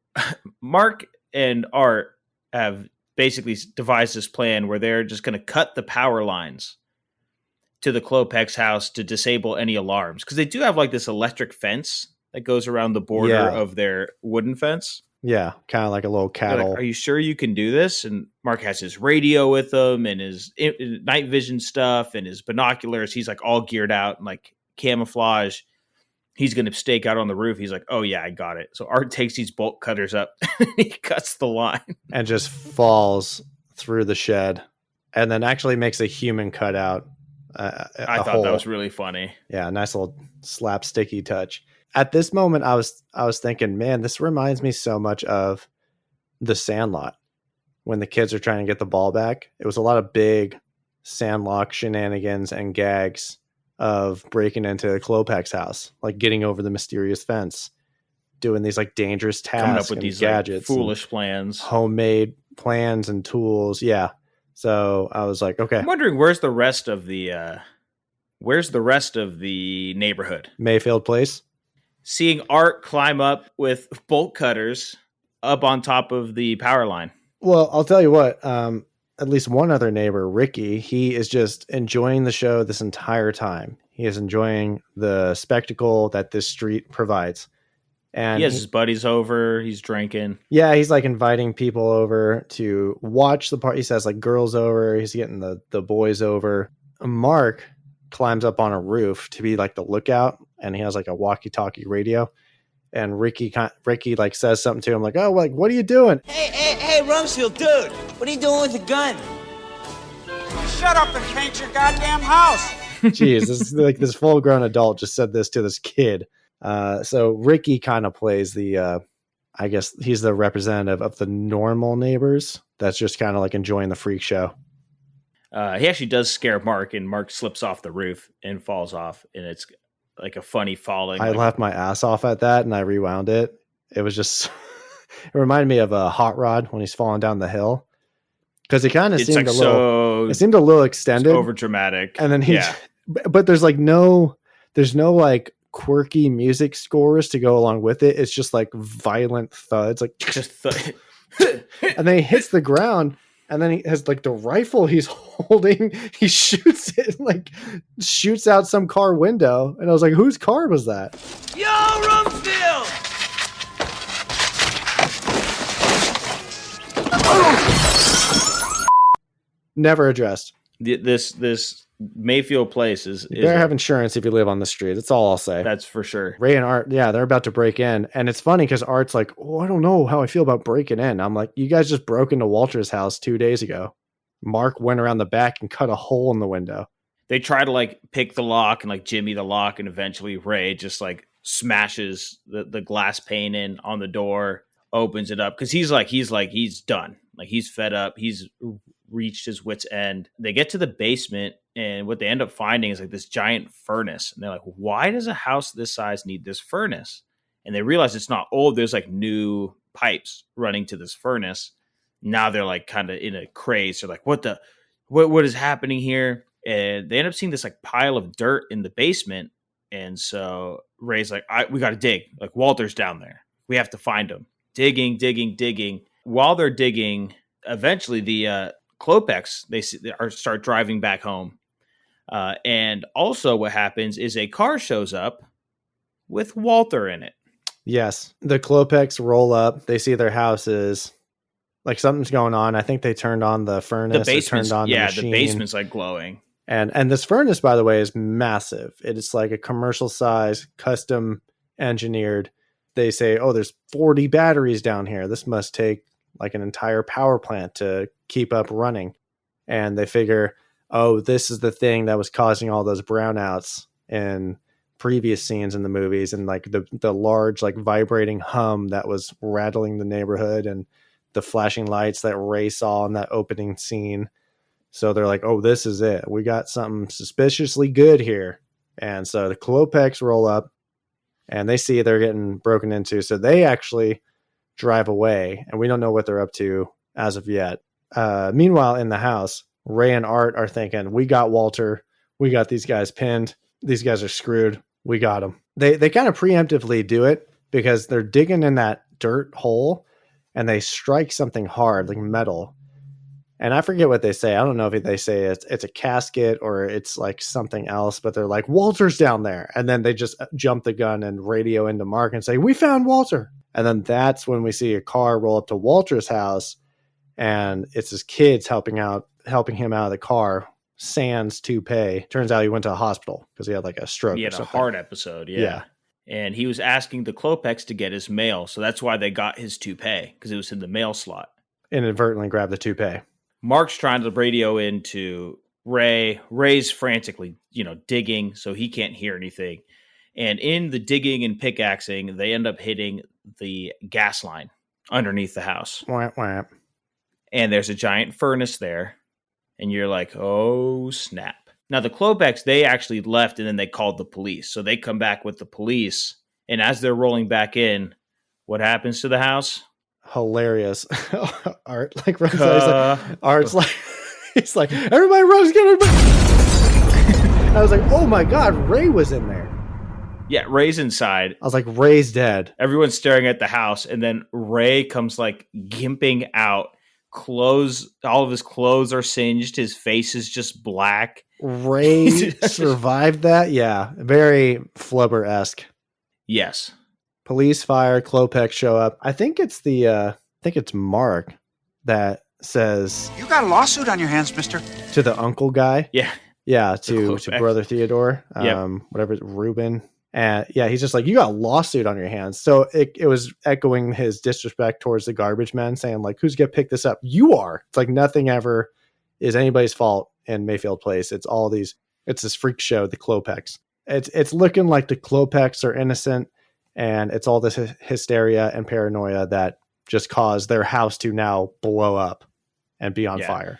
Mark and Art have basically devised this plan where they're just going to cut the power lines to the Klopek's house to disable any alarms, because they do have like this electric fence that goes around the border of their wooden fence. Yeah, kind of like a little cattle. Like, are you sure you can do this? And Mark has his radio with him and his night vision stuff and his binoculars. He's like all geared out and like camouflage. He's going to stake out on the roof. He's like, oh yeah, I got it. So Art takes these bolt cutters up and he cuts the line. And just falls through the shed and then actually makes a human cutout. I thought that was really funny. Yeah, nice little slapsticky touch. At this moment, I was thinking, man, this reminds me so much of The Sandlot when the kids are trying to get the ball back. It was a lot of big Sandlot shenanigans and gags of breaking into Klopek's house, like getting over the mysterious fence, doing these like dangerous tasks, coming up with these gadgets, like, foolish plans, homemade plans and tools. Yeah. So I was like, okay. I'm wondering where's the rest of the neighborhood? Mayfield Place. Seeing Art climb up with bolt cutters up on top of the power line. Well, I'll tell you what, at least one other neighbor, Ricky, he is just enjoying the show this entire time. He is enjoying the spectacle that this street provides. And he has his buddies over. He's drinking. Yeah, he's like inviting people over to watch the party. He says like girls over. He's getting the boys over. Mark climbs up on a roof to be like the lookout, and he has like a walkie-talkie radio. And Ricky like says something to him like, "Oh, like what are you doing?" Hey, Rumsfeld, dude, what are you doing with the gun? Shut up and paint your goddamn house. Jeez, this is like this full-grown adult just said this to this kid. So Ricky kind of plays the, I guess he's the representative of the normal neighbors that's just kind of like enjoying the freak show. He actually does scare Mark, and Mark slips off the roof and falls off, and it's like a funny falling. I laughed my ass off at that, and I rewound it. It was just, it reminded me of a Hot Rod when he's falling down the hill, because it kind of seemed like it seemed a little extended, over dramatic, and then but there's no like quirky music scores to go along with it. It's just like violent thuds, like just and then he hits the ground, and then he has like the rifle he's holding, he shoots it, like shoots out some car window, and I was like, whose car was that? Yo, Rumsfeld! Never addressed. This Mayfield Place is you better have insurance if you live on the street. That's all I'll say. That's for sure. Ray and Art, yeah, they're about to break in, and it's funny because Art's like, "Oh, I don't know how I feel about breaking in." I'm like, "You guys just broke into Walter's house 2 days ago." Mark went around the back and cut a hole in the window. They try to like pick the lock and like jimmy the lock, and eventually Ray just like smashes the glass pane in on the door, opens it up because he's done. Like he's fed up. He's reached his wit's end. They get to the basement, and what they end up finding is like this giant furnace. And they're like, why does a house this size need this furnace? And they realize it's not old. There's like new pipes running to this furnace. Now they're like kind of in a craze. They're like, what is happening here? And they end up seeing this like pile of dirt in the basement. And so Ray's like, we got to dig. Like Walter's down there. We have to find him. Digging. While they're digging, eventually the Klopeks, they start driving back home. And also what happens is a car shows up with Walter in it. Yes. The Klopeks roll up. They see their houses. Like something's going on. I think they turned on the furnace. The basement's, turned on the machine. The basement's like glowing. And this furnace, by the way, is massive. It is like a commercial size, custom engineered. They say, oh, there's 40 batteries down here. This must take like an entire power plant to keep up running. And they figure, oh, this is the thing that was causing all those brownouts in previous scenes in the movies, and like the large like vibrating hum that was rattling the neighborhood, and the flashing lights that Ray saw in that opening scene. So they're like, oh, this is it. We got something suspiciously good here. And so the Klopeks roll up, and they see they're getting broken into. So they actually drive away, and we don't know what they're up to as of yet. Meanwhile, in the house, Ray and Art are thinking, we got Walter. We got these guys pinned. These guys are screwed. We got them. They kind of preemptively do it because they're digging in that dirt hole and they strike something hard, like metal. And I forget what they say. I don't know if they say it's a casket or it's like something else, but they're like, Walter's down there. And then they just jump the gun and radio into Mark and say, we found Walter. And then that's when we see a car roll up to Walter's house, and it's his kids helping him out of the car, sans toupee. Turns out he went to a hospital because he had like a stroke. He had or something. a heart episode. Yeah. And he was asking the Klopeks to get his mail. So that's why they got his toupee, because it was in the mail slot. Inadvertently grabbed the toupee. Mark's trying to radio into Ray. Ray's frantically, digging, so he can't hear anything. And in the digging and pickaxing, they end up hitting the gas line underneath the house. Whap, whap. And there's a giant furnace there. And you're like, oh, snap. Now, the Klopeks, they actually left and then they called the police. So they come back with the police. And as they're rolling back in, what happens to the house? Hilarious. Art like runs out. Art's like, he's like, everybody runs, get everybody. I was like, oh my God, Ray was in there. Yeah, Ray's inside. I was like, Ray's dead. Everyone's staring at the house, and then Ray comes like gimping out. All of his clothes are singed. His face is just black. Ray survived that? Yeah. Very Flubber-esque. Yes. Police, fire, Klopek show up. I think it's Mark that says, You got a lawsuit on your hands, mister. To the uncle guy. Yeah. Yeah, to brother Theodore. Whatever, Ruben. And yeah, he's just like, you got a lawsuit on your hands. So it was echoing his disrespect towards the garbage men, saying like, who's going to pick this up? You are. It's like nothing ever is anybody's fault in Mayfield Place. It's this freak show, the Klopeks. It's looking like the Klopeks are innocent, and it's all this hysteria and paranoia that just caused their house to now blow up and be on fire.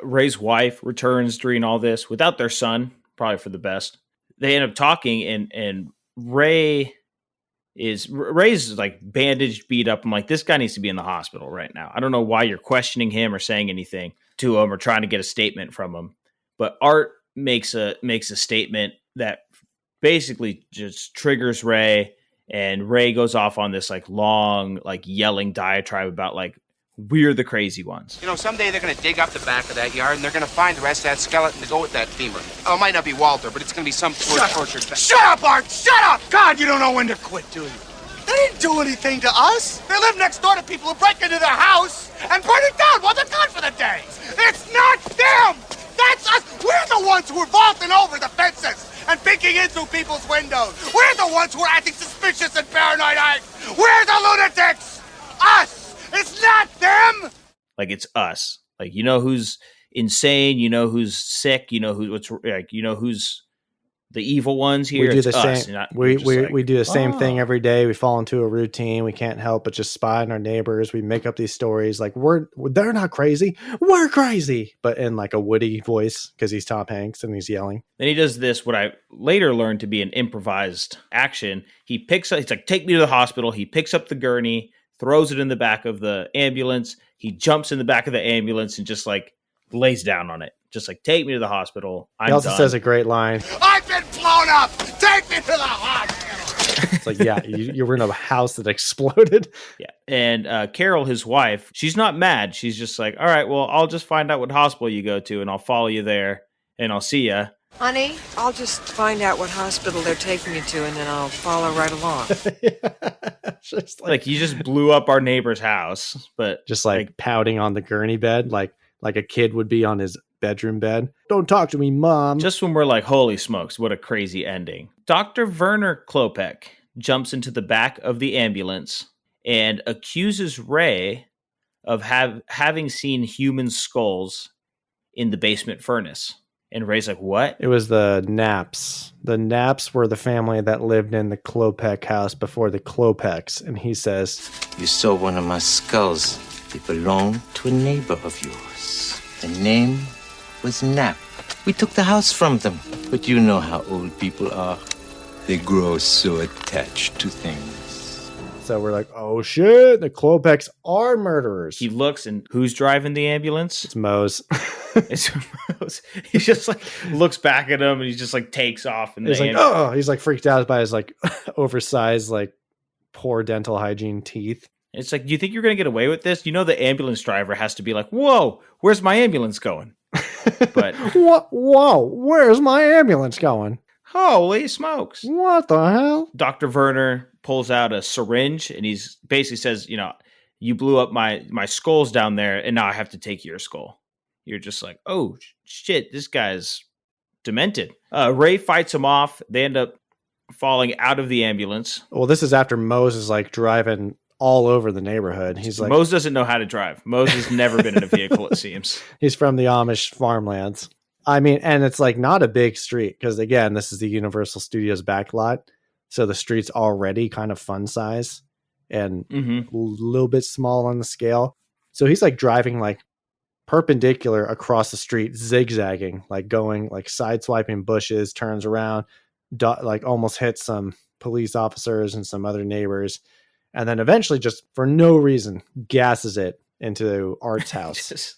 Ray's wife returns during all this without their son, probably for the best. They end up talking, and Ray's like bandaged, beat up. I'm like, this guy needs to be in the hospital right now. I don't know why you're questioning him or saying anything to him or trying to get a statement from him. But Art makes a statement that basically just triggers Ray, and Ray goes off on this like long, like yelling diatribe about like, we're the crazy ones. Someday they're going to dig up the back of that yard and they're going to find the rest of that skeleton to go with that femur. Oh, it might not be Walter, but it's going to be some tortured. Shut up, Art! Shut up! God, you don't know when to quit, do you? They didn't do anything to us. They live next door to people who break into their house and burn it down while they're gone for the day. It's not them! That's us! We're the ones who are vaulting over the fences and peeking in through people's windows. We're the ones who are acting suspicious and paranoid. We're the lunatics! Us! It's not them! Like, it's us. Like, who's insane, who's sick, who's the evil ones here. We do the us. same. We do the same thing every day. We fall into a routine. We can't help but just spy on our neighbors. We make up these stories like they're not crazy. We're crazy, but in like a Woody voice because he's Tom Hanks and he's yelling. Then he does this, what I later learned to be an improvised action. He's like, take me to the hospital. He picks up the gurney, throws it in the back of the ambulance. He jumps in the back of the ambulance and just like lays down on it. Just like, take me to the hospital. He also says a great line. I've been blown up! Take me to the hospital! It's like, yeah, you were in a house that exploded. Yeah. And Carol, his wife, she's not mad. She's just like, all right, well, I'll just find out what hospital you go to and I'll follow you there and I'll see you. Honey, I'll just find out what hospital they're taking you to and then I'll follow right along. Just like you just blew up our neighbor's house, but just like pouting on the gurney bed, like a kid would be on his bedroom bed. Don't talk to me, Mom. Just when we're like, holy smokes, what a crazy ending. Dr. Werner Klopek jumps into the back of the ambulance and accuses Ray of having seen human skulls in the basement furnace. And Ray's like, what? It was the Knapps. The Knapps were the family that lived in the Klopek house before the Klopeks. And he says, you saw one of my skulls. It belonged to a neighbor of yours. The name was Knapp. We took the house from them. But you know how old people are. They grow so attached to things. So we're like, oh shit, the Klopeks are murderers. He looks, and who's driving the ambulance? It's Mose. It's Mose. He just like looks back at him, and he just like takes off. And he's like, oh, he's like freaked out by his like oversized, like poor dental hygiene teeth. It's like, you think you're going to get away with this? You know, the ambulance driver has to be like, whoa, where's my ambulance going? But whoa, where's my ambulance going? Holy smokes. What the hell? Dr. Werner pulls out a syringe, and he's basically says, you know, you blew up my skulls down there, and now I have to take your skull. You're just like, oh shit, this guy's demented. Ray fights him off. They end up falling out of the ambulance. Well, this is after Mose is like driving all over the neighborhood. He's like, Mose doesn't know how to drive. Mose has never been in a vehicle, it seems. He's from the Amish farmlands. I mean, and it's like not a big street because, again, this is the Universal Studios backlot. So the street's already kind of fun size and a little bit small on the scale. So he's like driving like perpendicular across the street, zigzagging, like going like sideswiping bushes, turns around, like almost hits some police officers and some other neighbors. And then eventually, just for no reason, gasses it into Art's house.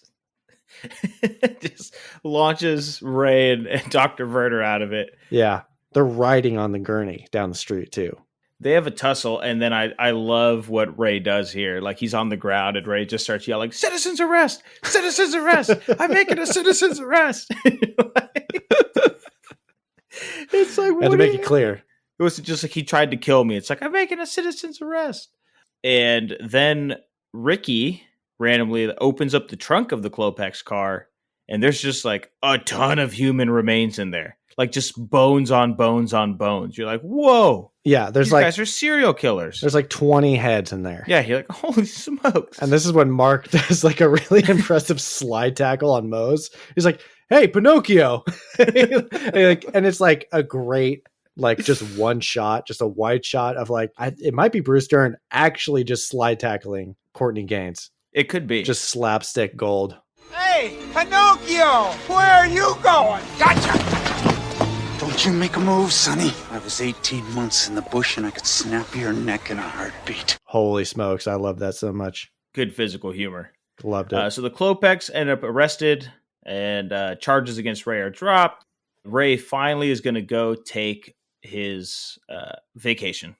just launches Ray and Dr. Werner out of it. Yeah. They're riding on the gurney down the street, too. They have a tussle, and then I love what Ray does here. Like, he's on the ground, and Ray just starts yelling, citizens arrest! Citizens arrest! I'm making a citizens arrest! It's like, and to make it clear, it was just like he tried to kill me. It's like, I'm making a citizen's arrest. And then Ricky randomly opens up the trunk of the Klopeks car, and there's just like a ton of human remains in there. Like just bones on bones on bones. You're like, whoa. Yeah, these guys are serial killers. There's like 20 heads in there. Yeah, you're like, holy smokes. And this is when Mark does like a really impressive slide tackle on Mose. He's like, hey, Pinocchio. And it's like a great, like just one shot, just a wide shot of like, it might be Bruce Dern actually just slide tackling Courtney Gaines. It could be. Just slapstick gold. Hey, Pinocchio, where are you going? Gotcha! Don't you make a move, Sonny. I was 18 months in the bush and I could snap your neck in a heartbeat. Holy smokes, I love that so much. Good physical humor. Loved it. So the Klopeks end up arrested and charges against Ray are dropped. Ray finally is going to go take his vacation.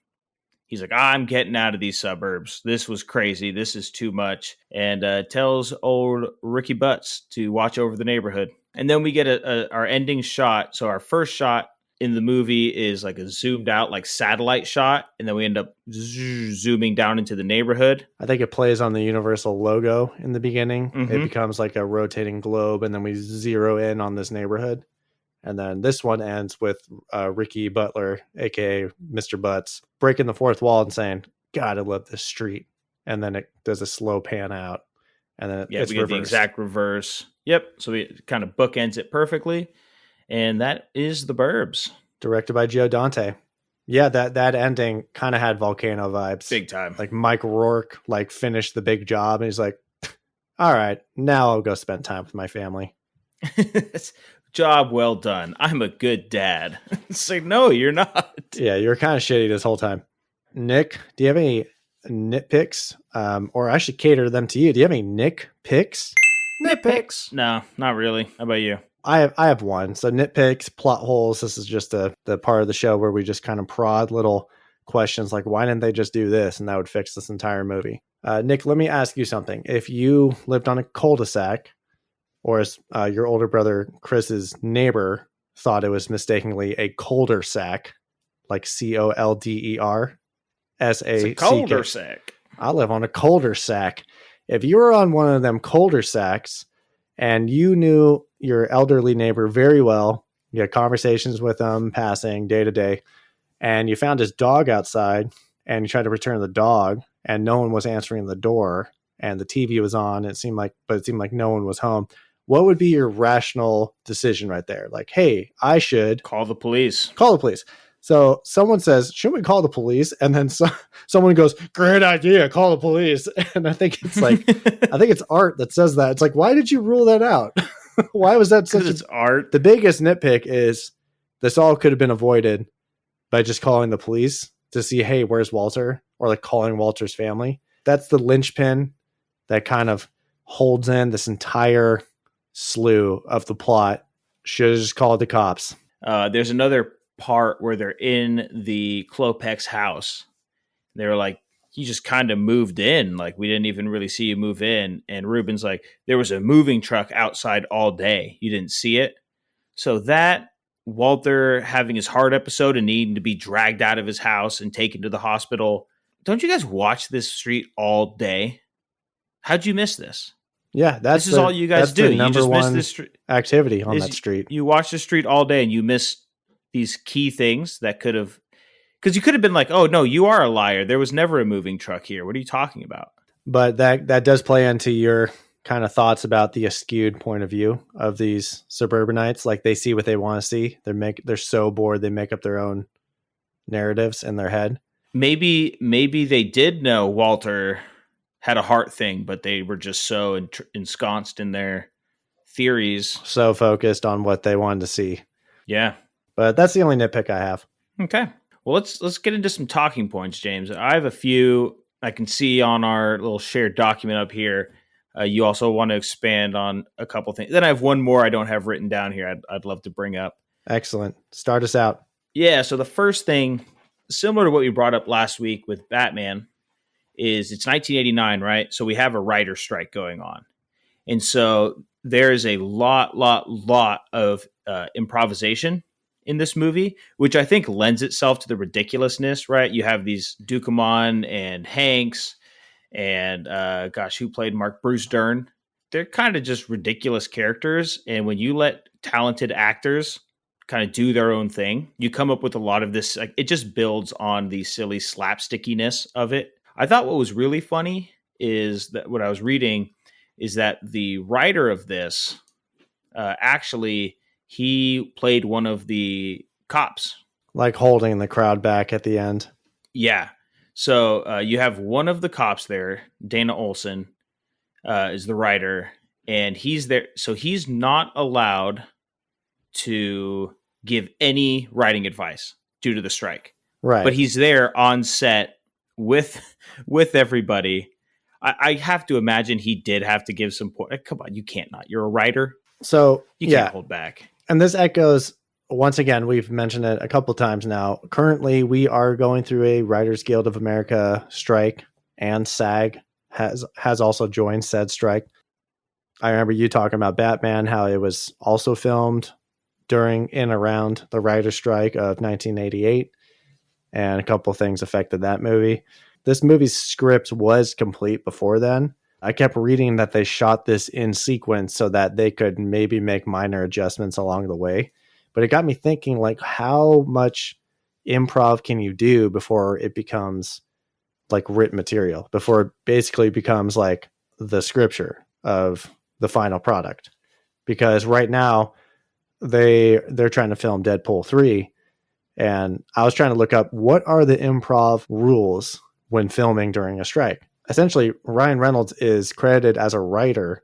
He's like, I'm getting out of these suburbs. This was crazy. This is too much. And tells old Ricky Butts to watch over the neighborhood. And then we get our ending shot. So our first shot in the movie is like a zoomed out, like satellite shot. And then we end up zooming down into the neighborhood. I think it plays on the Universal logo in the beginning. Mm-hmm. It becomes like a rotating globe. And then we zero in on this neighborhood. And then this one ends with Ricky Butler, a.k.a. Mr. Butts, breaking the fourth wall and saying, God, I love this street. And then it does a slow pan out. And then it's we get the exact reverse. Yep. So we kind of bookends it perfectly. And that is The Burbs. Directed by Joe Dante. Yeah, that ending kind of had Volcano vibes. Big time. Like Mike Rourke like finished the big job. And he's like, all right, now I'll go spend time with my family. Job well done. I'm a good dad. It's like, no, you're not. Yeah, you're kind of shitty this whole time. Nick, do you have any nitpicks? Or I should cater them to you. Do you have any Nick picks? Nitpicks? No, not really. How about you? I have one. So nitpicks, plot holes. This is just the part of the show where we just kind of prod little questions like, why didn't they just do this? And that would fix this entire movie. Nick, let me ask you something. If you lived on a cul-de-sac, or as your older brother Chris's neighbor thought it was mistakenly a colder sack, like COLDERSACK. It's a colder sack. I live on a colder sack. If you were on one of them colder sacks and you knew your elderly neighbor very well, you had conversations with him passing day to day, and you found his dog outside and you tried to return the dog and no one was answering the door and the TV was on, it seemed like no one was home. What would be your rational decision right there? Like, hey, I should call the police. So someone says, shouldn't we call the police? And then someone goes, great idea, call the police. And I think it's Art that says that. It's like, why did you rule that out? Why was that such it's Art? The biggest nitpick is this all could have been avoided by just calling the police to see, hey, where's Walter? or like calling Walter's family. That's the linchpin that kind of holds in this entire slew of the plot. Should have just called the cops. There's another part where they're in the Klopex house. They were like, you just kind of moved in. Like, we didn't even really see you move in. And Ruben's like, there was a moving truck outside all day. You didn't see it. So that Walter having his heart episode and needing to be dragged out of his house and taken to the hospital. Don't you guys watch this street all day? How'd you miss this? Yeah, this is all you guys do. You just miss this street activity on that street. You watch the street all day and you miss these key things that could have, because you could have been like, oh no, you are a liar. There was never a moving truck here. What are you talking about? But that does play into your kind of thoughts about the askewed point of view of these suburbanites. Like, they see what they want to see. They're so bored they make up their own narratives in their head. Maybe they did know Walter had a heart thing, but they were just so ensconced in their theories, so focused on what they wanted to see. Yeah, but that's the only nitpick I have. Okay, well let's get into some talking points, James. I have a few I can see on our little shared document up here. You also want to expand on a couple things. Then I have one more I don't have written down here. I'd love to bring up. Excellent. Start us out. Yeah. So the first thing, similar to what we brought up last week with Batman, is it's 1989, right? So we have a writer's strike going on. And so there is a lot of improvisation in this movie, which I think lends itself to the ridiculousness, right? You have these Ducommun and Hanks and, who played Mark? Bruce Dern. They're kind of just ridiculous characters. And when you let talented actors kind of do their own thing, you come up with a lot of this, like, it just builds on the silly slapstickiness of it. I thought what was really funny is that what I was reading is that the writer of this, actually, he played one of the cops. Like holding the crowd back at the end. Yeah. So you have one of the cops there, Dana Olson, is the writer, and he's there. So he's not allowed to give any writing advice due to the strike. Right. But he's there on set with everybody. I have to imagine he did have to give some point. Come on, you can't not. You're a writer. So you can't hold back. And this echoes, once again, we've mentioned it a couple times now. Currently, we are going through a Writers Guild of America strike, and SAG has also joined said strike. I remember you talking about Batman, how it was also filmed during and around the writer's strike of 1988, and a couple things affected that movie. This movie's script was complete before then. I kept reading that they shot this in sequence so that they could maybe make minor adjustments along the way. But it got me thinking, like, how much improv can you do before it becomes like written material, before it basically becomes like the scripture of the final product? Because right now they're trying to film Deadpool 3. And I was trying to look up, what are the improv rules when filming during a strike? Essentially, Ryan Reynolds is credited as a writer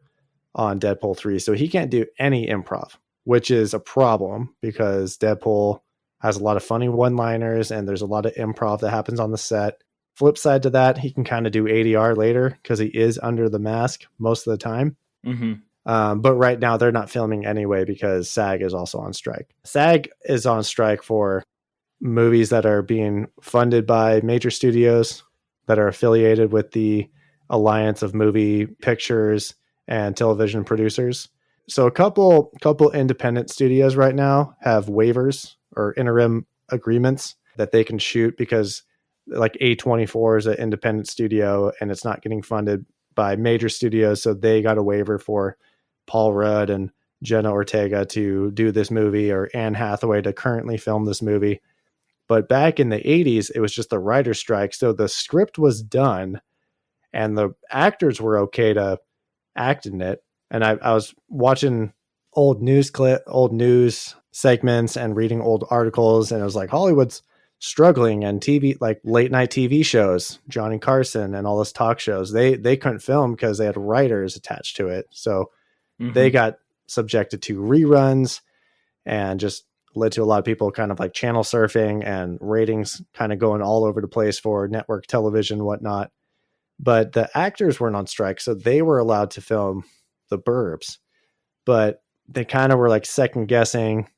on Deadpool 3, so he can't do any improv, which is a problem because Deadpool has a lot of funny one-liners and there's a lot of improv that happens on the set. Flip side to that, he can kind of do ADR later because he is under the mask most of the time. Mm-hmm. But right now they're not filming anyway because SAG is also on strike. SAG is on strike for movies that are being funded by major studios that are affiliated with the Alliance of Movie Pictures and Television Producers. So a couple independent studios right now have waivers or interim agreements that they can shoot because, like, A24 is an independent studio and it's not getting funded by major studios. So they got a waiver for Paul Rudd and Jenna Ortega to do this movie, or Anne Hathaway to currently film this movie. But back in the 80s, it was just the writer's strike. So the script was done and the actors were okay to act in it. And I was watching old news segments and reading old articles. And it was like, Hollywood's struggling, and TV, like late night TV shows, Johnny Carson and all those talk shows, they couldn't film because they had writers attached to it. So they got subjected to reruns and just led to a lot of people kind of like channel surfing and ratings kind of going all over the place for network television and whatnot. But the actors weren't on strike, so they were allowed to film the Burbs. But they kind of were like second guessing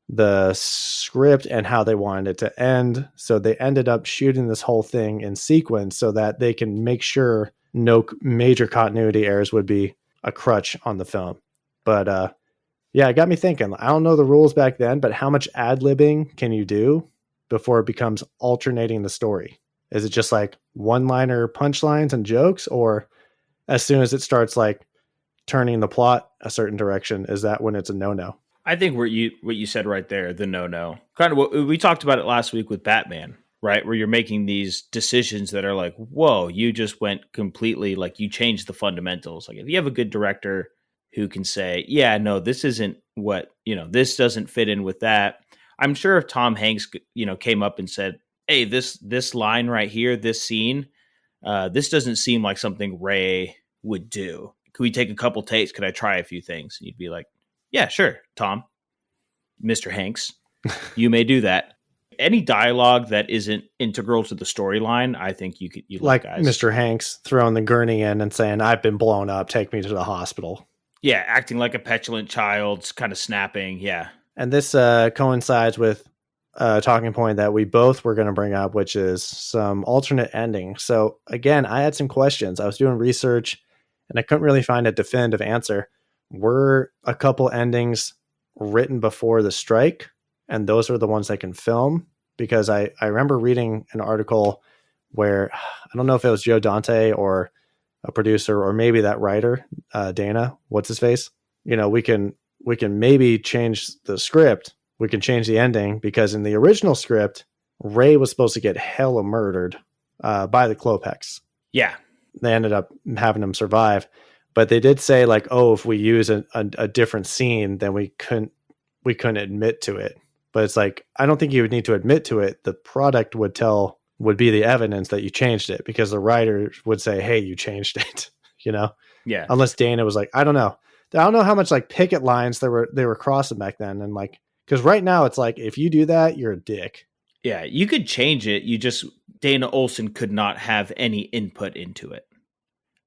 the script and how they wanted it to end. So they ended up shooting this whole thing in sequence so that they can make sure no major continuity errors would be a crutch on the film. But yeah, it got me thinking. I don't know the rules back then, but how much ad-libbing can you do before it becomes alternating the story? Is it just like one-liner punchlines and jokes, or as soon as it starts like turning the plot a certain direction, is that when it's a no-no? I think what you said right there, the no-no, kind of what we talked about it last week with Batman, right? Where you're making these decisions that are like, whoa, you just went completely, like you changed the fundamentals. Like if you have a good director who can say, yeah, no, this isn't what, this doesn't fit in with that. I'm sure if Tom Hanks, came up and said, hey, this line right here, this scene, this doesn't seem like something Ray would do. Could we take a couple takes? Could I try a few things? And you'd be like, yeah, sure, Tom, Mr. Hanks, you may do that. Any dialogue that isn't integral to the storyline, I think you like guys. Mr. Hanks throwing the gurney in and saying, I've been blown up, take me to the hospital. Yeah, acting like a petulant child, kind of snapping, yeah. And this coincides with a talking point that we both were going to bring up, which is some alternate ending. So again, I had some questions. I was doing research and I couldn't really find a definitive answer. Were a couple endings written before the strike, and those are the ones I can film? Because I remember reading an article where, I don't know if it was Joe Dante or a producer or maybe that writer, Dana, what's his face? We can maybe change the script. We can change the ending, because in the original script, Ray was supposed to get hella murdered by the Klopeks. Yeah. They ended up having him survive. But they did say like, oh, if we use a different scene, then we couldn't admit to it. But it's like, I don't think you would need to admit to it. The product would be the evidence that you changed it, because the writer would say, hey, you changed it, Yeah. Unless Dana was like, I don't know how much like picket lines they were crossing back then. And like, because right now it's like, if you do that, you're a dick. Yeah. You could change it. Dana Olsen could not have any input into it.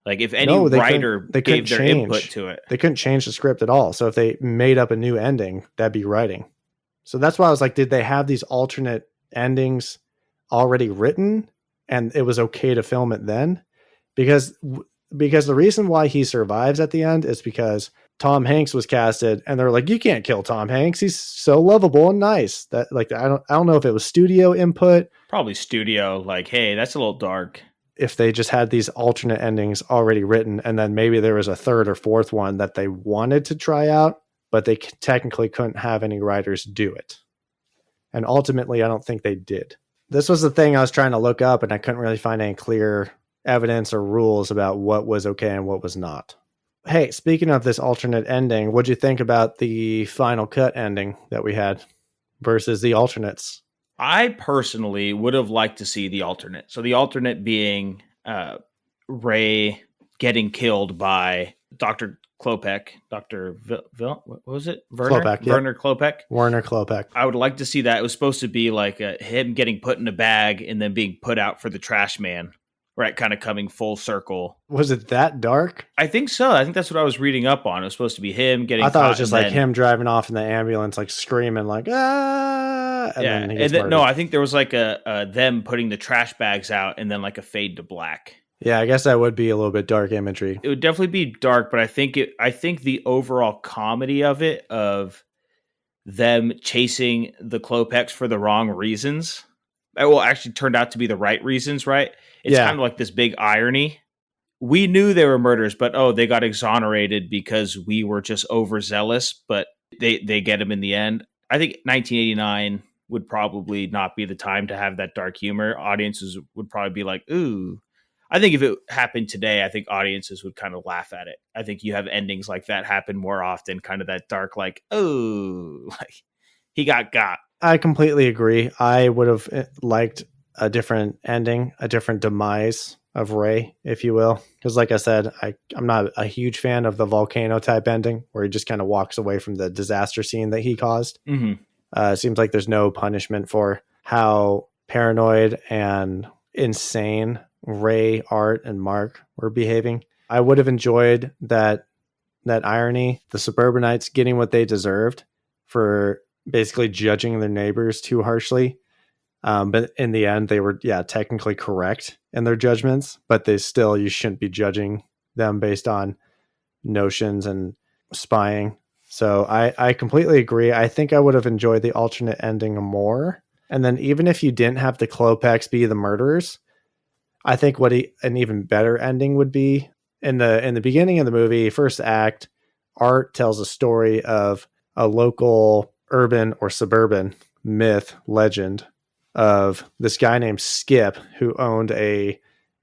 Like if any writer gave their input to it, they couldn't change the script at all. So if they made up a new ending, that'd be writing. So that's why I was like, did they have these alternate endings already written and it was okay to film it then? Because the reason why he survives at the end is because Tom Hanks was casted and they're like, you can't kill Tom Hanks. He's so lovable and nice. That like, I don't know if it was studio input. Probably studio. Like, hey, that's a little dark. If they just had these alternate endings already written, and then maybe there was a third or fourth one that they wanted to try out, but they technically couldn't have any writers do it. And ultimately, I don't think they did. This was the thing I was trying to look up, and I couldn't really find any clear evidence or rules about what was okay and what was not. Hey, speaking of this alternate ending, what'd you think about the final cut ending that we had versus the alternates? I personally would have liked to see the alternate. So the alternate being Ray getting killed by Dr. Klopek, Dr. What was it? Werner? Klopek, yep. Werner Klopek? Werner Klopek. I would like to see that. It was supposed to be like him getting put in a bag and then being put out for the trash man, right? Kind of coming full circle. Was it that dark? I think so. I think that's what I was reading up on. It was supposed to be him getting I thought it was just like him driving off in the ambulance, like screaming like, ah! And yeah. then And then, no, I think there was like them putting the trash bags out and then like a fade to black. Yeah, I guess that would be a little bit dark imagery. It would definitely be dark, but I think the overall comedy of it, of them chasing the Klopeks for the wrong reasons, well, actually turned out to be the right reasons, right? It's kind of like this big irony. We knew they were murderers, but they got exonerated because we were just overzealous, but they get them in the end. I think 1989 would probably not be the time to have that dark humor. Audiences would probably be like, ooh. I think if it happened today, I think audiences would kind of laugh at it. I think you have endings like that happen more often, kind of that dark, like, oh, like he got. I completely agree. I would have liked a different ending, a different demise of Ray, if you will. Because like I said, I'm not a huge fan of the volcano type ending where he just kind of walks away from the disaster scene that he caused. Mm-hmm. It seems like there's no punishment for how paranoid and insane Ray, Art, and Mark were behaving. I would have enjoyed that irony, the suburbanites getting what they deserved for basically judging their neighbors too harshly. But in the end, they were, technically correct in their judgments, but you shouldn't be judging them based on notions and spying. So I completely agree. I think I would have enjoyed the alternate ending more. And then even if you didn't have the Klopeks be the murderers, I think an even better ending would be in the beginning of the movie, first act, Art tells a story of a local urban or suburban myth legend of this guy named Skip who owned a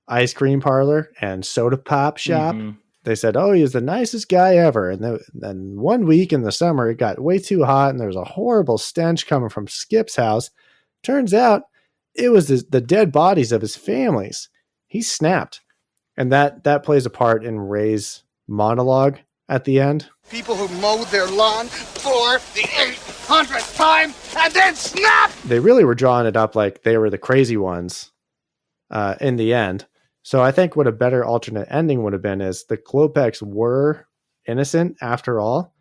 ice cream parlor and soda pop shop. Mm-hmm. They said, he was the nicest guy ever. And then one week in the summer, it got way too hot and there was a horrible stench coming from Skip's house. Turns out it was the dead bodies of his families. He snapped. And that plays a part in Ray's monologue at the end. People who mowed their lawn for the 800th time and then snap! They really were drawing it up like they were the crazy ones in the end. So I think what a better alternate ending would have been is the Klopeks were innocent after all.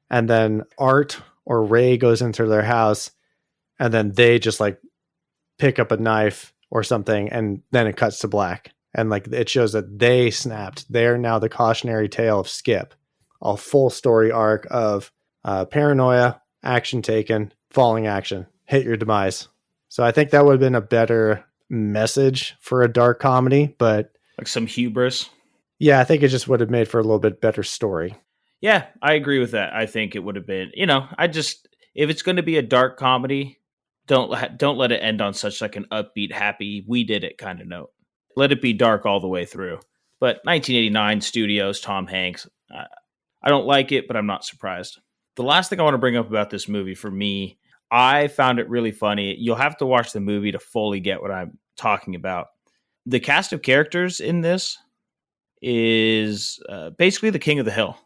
And then Art or Ray goes into their house and then they just like pick up a knife or something. And then it cuts to black. And like it shows that they snapped. They're now the cautionary tale of Skip. A full story arc of paranoia, action taken, falling action, hit your demise. So I think that would have been a better message for a dark comedy, but like some hubris. Yeah, I think it just would have made for a little bit better story. Yeah, I agree with that. I think it would have been, if it's going to be a dark comedy, don't let it end on such like an upbeat, happy, we did it kind of note. Let it be dark all the way through. But 1989 Studios, Tom Hanks, I don't like it, but I'm not surprised. The last thing I want to bring up about this movie for me, I found it really funny. You'll have to watch the movie to fully get what I'm talking about. The cast of characters in this is basically the King of the Hill.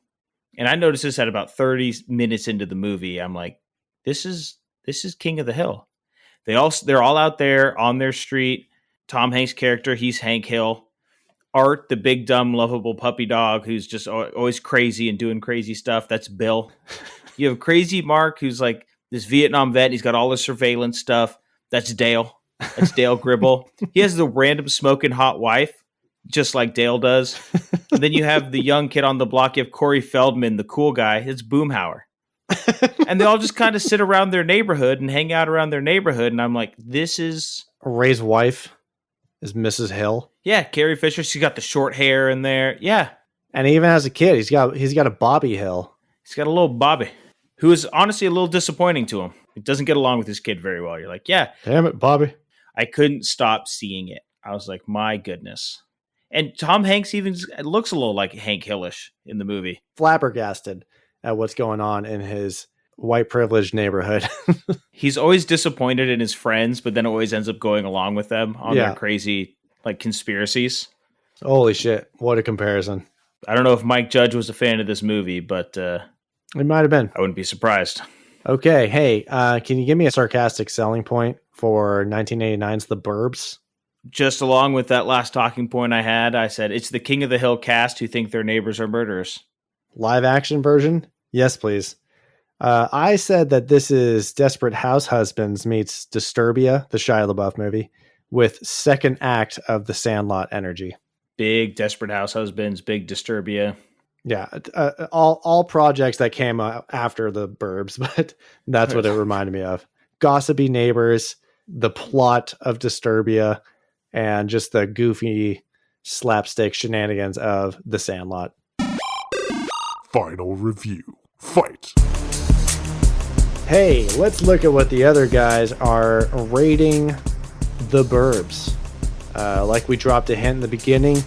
And I noticed this at about 30 minutes into the movie. I'm like, this is King of the Hill. They're all out there on their street. Tom Hanks' character, he's Hank Hill. Art, the big, dumb, lovable puppy dog who's just always crazy and doing crazy stuff. That's Bill. You have Crazy Mark, who's like this Vietnam vet. He's got all the surveillance stuff. That's Dale. That's Dale Gribble. He has the random smoking hot wife, just like Dale does. And then you have the young kid on the block. You have Corey Feldman, the cool guy. It's Boomhauer. And they all just kind of sit around their neighborhood and hang out around their neighborhood. And I'm like, this is... Ray's wife is Mrs. Hill. Yeah, Carrie Fisher. She's got the short hair in there. Yeah. And even as a kid, he's got a Bobby Hill. He's got a little Bobby, who is honestly a little disappointing to him. He doesn't get along with his kid very well. You're like, yeah. Damn it, Bobby. I couldn't stop seeing it. I was like, my goodness. And Tom Hanks even looks a little like Hank Hillish in the movie. Flabbergasted at what's going on in his white privileged neighborhood. He's always disappointed in his friends, but then always ends up going along with them on their crazy like conspiracies. Holy shit. What a comparison. I don't know if Mike Judge was a fan of this movie, but it might have been. I wouldn't be surprised. Okay. Hey, can you give me a sarcastic selling point for 1989's The Burbs? Just along with that last talking point I had, I said it's the King of the Hill cast who think their neighbors are murderers. Live action version? Yes, please. I said that this is Desperate House Husbands meets Disturbia, the Shia LaBeouf movie, with second act of The Sandlot energy. Big Desperate House Husbands, big Disturbia. Yeah, all projects that came after The Burbs, but that's what it reminded me of. Gossipy neighbors, the plot of Disturbia, and just the goofy slapstick shenanigans of The Sandlot. Final review. Fight! Hey, let's look at what the other guys are rating The Burbs. Like we dropped a hint in the beginning,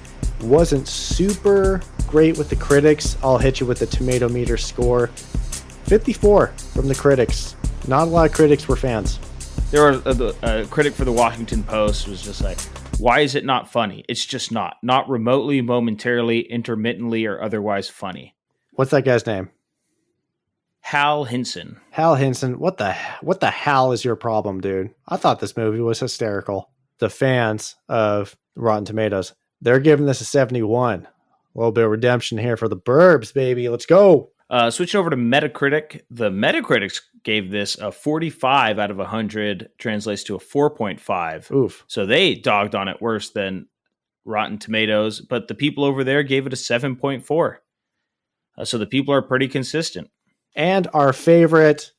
wasn't super great with the critics. I'll hit you with the tomato meter score. 54 from the critics. Not a lot of critics were fans. There were a critic for the Washington Post was just like, why is it not funny? It's just not remotely, momentarily, intermittently, or otherwise funny. What's that guy's name? Hal Hinson. Hal Hinson, what the hell is your problem, dude? I thought this movie was hysterical. The fans of Rotten Tomatoes, they're giving this a 71. A little bit of redemption here for the Burbs, baby. Let's go. Switching over to Metacritic, the Metacritics gave this a 45 out of 100, translates to a 4.5. Oof. So they dogged on it worse than Rotten Tomatoes, but the people over there gave it a 7.4. So the people are pretty consistent. And our favorite,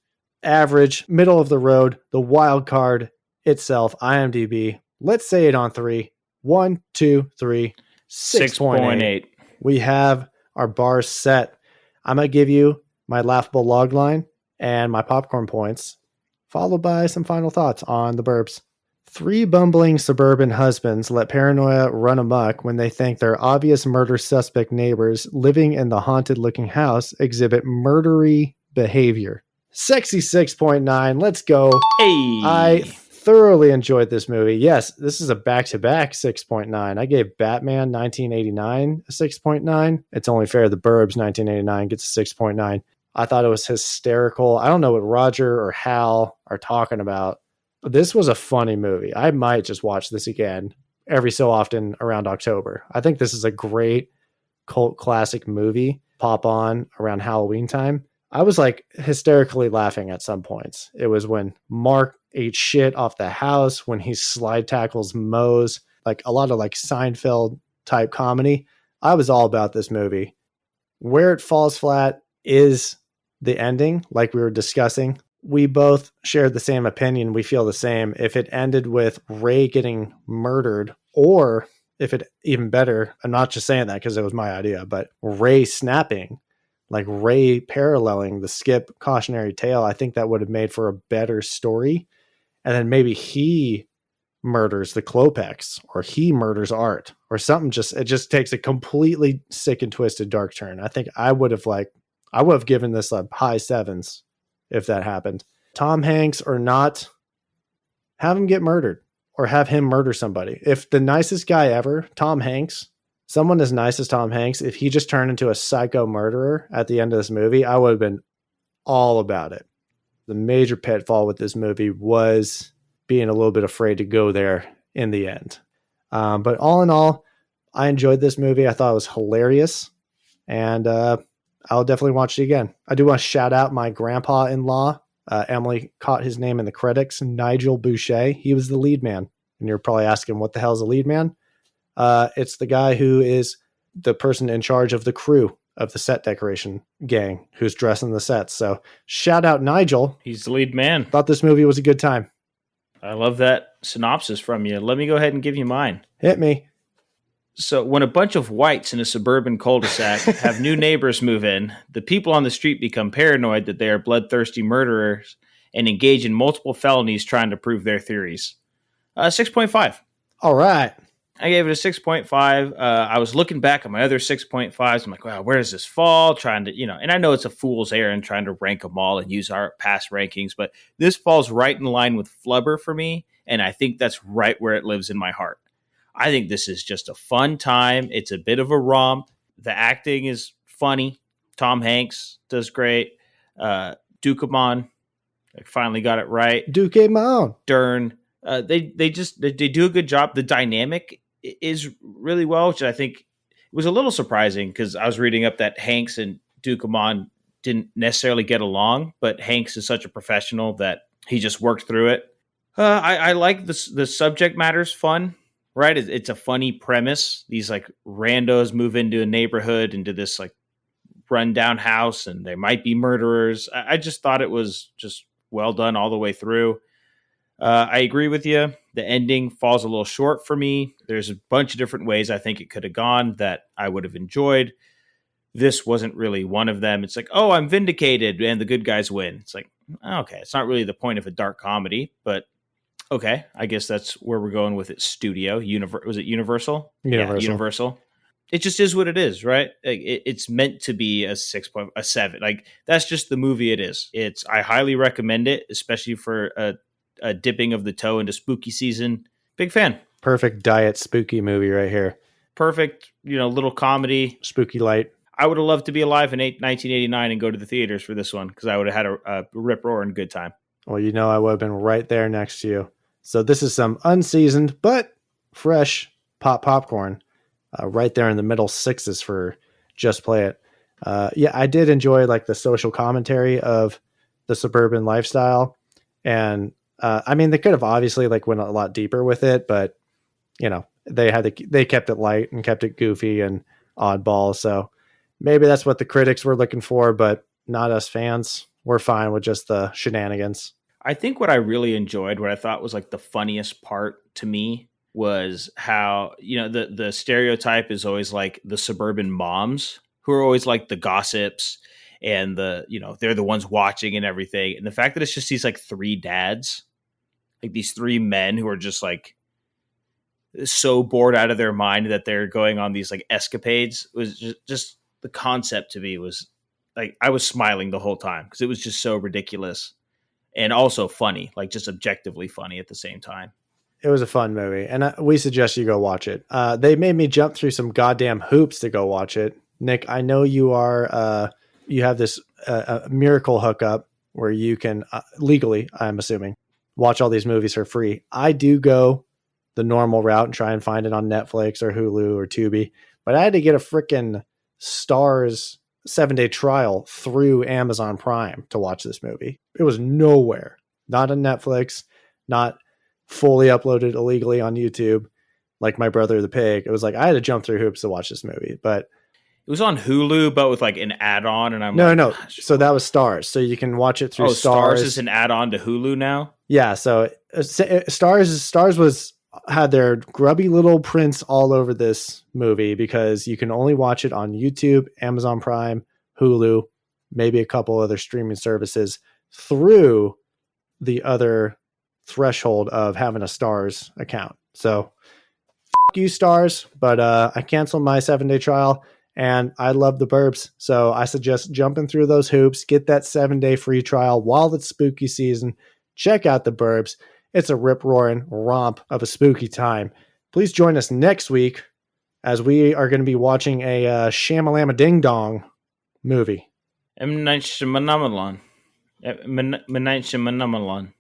average, middle of the road, the wild card itself, IMDb. Let's say it on 3. 1, 2, 3. 6.8. We have our bars set. I'm going to give you my laughable log line and my popcorn points, followed by some final thoughts on the Burbs. 3 bumbling suburban husbands let paranoia run amok when they think their obvious murder suspect neighbors living in the haunted-looking house exhibit murdery behavior. Sexy 6.9. Let's go. Hey. I thoroughly enjoyed this movie. Yes, this is a back-to-back 6.9. I gave Batman 1989 a 6.9. It's only fair the Burbs 1989 gets a 6.9. I thought it was hysterical. I don't know what Roger or Hal are talking about. This was a funny movie. I might just watch this again every so often around October. I think this is a great cult classic movie. Pop on around Halloween time. I was like hysterically laughing at some points. It was when Mark ate shit off the house, when he slide tackles Mose, like a lot of like Seinfeld type comedy. I was all about this movie. Where it falls flat is the ending, like we were discussing. We both shared the same opinion. We feel the same. If it ended with Ray getting murdered, or if it even better, I'm not just saying that because it was my idea, but Ray snapping, like Ray paralleling the Skip cautionary tale, I think that would have made for a better story. And then maybe he murders the Klopex, or he murders Art, or something. It just takes a completely sick and twisted dark turn. I think I would have given this a high 7s if that happened. Tom Hanks or not, have him get murdered or have him murder somebody. If the nicest guy ever, Tom Hanks, someone as nice as Tom Hanks, if he just turned into a psycho murderer at the end of this movie, I would have been all about it. The major pitfall with this movie was being a little bit afraid to go there in the end. But all in all, I enjoyed this movie. I thought it was hilarious. And I'll definitely watch it again. I do want to shout out my grandpa-in-law. Emily caught his name in the credits, Nigel Boucher. He was the lead man. And you're probably asking, what the hell is a lead man? It's the guy who is the person in charge of the crew of the set decoration gang who's dressing the sets. So shout out Nigel. He's the lead man. Thought this movie was a good time. I love that synopsis from you. Let me go ahead and give you mine. Hit me. So when a bunch of whites in a suburban cul-de-sac have new neighbors move in, the people on the street become paranoid that they are bloodthirsty murderers and engage in multiple felonies trying to prove their theories. 6.5. All right. I gave it a 6.5. I was looking back at my other 6.5s. I'm like, wow, where does this fall? Trying to, and I know it's a fool's errand trying to rank them all and use our past rankings, but this falls right in line with Flubber for me. And I think that's right where it lives in my heart. I think this is just a fun time. It's a bit of a romp. The acting is funny. Tom Hanks does great. Ducommun, I finally got it right. Ducommun. Dern. They do a good job. The dynamic is really well, which I think was a little surprising because I was reading up that Hanks and Ducommun didn't necessarily get along, but Hanks is such a professional that he just worked through it. I like the subject matter's fun. Right. It's a funny premise. These like randos move into a neighborhood, into this like rundown house, and they might be murderers. I just thought it was just well done all the way through. I agree with you. The ending falls a little short for me. There's a bunch of different ways I think it could have gone that I would have enjoyed. This wasn't really one of them. It's like, oh, I'm vindicated and the good guys win. It's like, okay, it's not really the point of a dark comedy, but okay, I guess that's where we're going with it. Studio. Was it Universal? Universal. Yeah, Universal. It just is what it is, right? Like, it's meant to be a 7. Like, that's just the movie it is. I highly recommend it, especially for a dipping of the toe into spooky season. Big fan. Perfect diet spooky movie right here. Perfect, little comedy. Spooky light. I would have loved to be alive in 1989 and go to the theaters for this one because I would have had a rip-roaring good time. Well, you know, I would have been right there next to you. So this is some unseasoned but fresh popcorn right there in the middle sixes for Just Play It. Yeah, I did enjoy like the social commentary of the suburban lifestyle. And I mean, they could have obviously like went a lot deeper with it, but you know, they kept it light and kept it goofy and oddball. So maybe that's what the critics were looking for, but not us fans. We're fine with just the shenanigans. I think what I really enjoyed, what I thought was like the funniest part to me was how, you know, the stereotype is always like the suburban moms who are always like the gossips and the, you know, they're the ones watching and everything. And the fact that it's just these like three dads, like these three men who are just like so bored out of their mind that they're going on these like escapades was just the concept to me was like, I was smiling the whole time because it was just so ridiculous and also funny, like just objectively funny at the same time. It was a fun movie, and we suggest you go watch it. They made me jump through some goddamn hoops to go watch it. Nick, I know you are, you have this miracle hookup where you can legally, I'm assuming, watch all these movies for free. I do go the normal route and try and find it on Netflix or Hulu or Tubi, but I had to get a freaking Starz 7-day trial through Amazon Prime to watch this movie. It was nowhere, not on Netflix, not fully uploaded illegally on YouTube like My Brother the Pig. It was like I had to jump through hoops to watch this movie, but it was on Hulu, but with like an add-on, and no. So that was Starz, so you can watch it through Starz. Starz is an add-on to Hulu now. Yeah, so Starz had their grubby little prints all over this movie because you can only watch it on YouTube, Amazon Prime, Hulu, maybe a couple other streaming services through the other threshold of having a Starz account. So fuck you, Starz, but I canceled my 7-day trial and I love the Burbs. So I suggest jumping through those hoops, get that 7-day free trial while it's spooky season. Check out the Burbs. It's a rip-roaring romp of a spooky time. Please join us next week as we are going to be watching a Shamalama Ding Dong movie. M. Night Shyamalan. M. Night Shyamalan.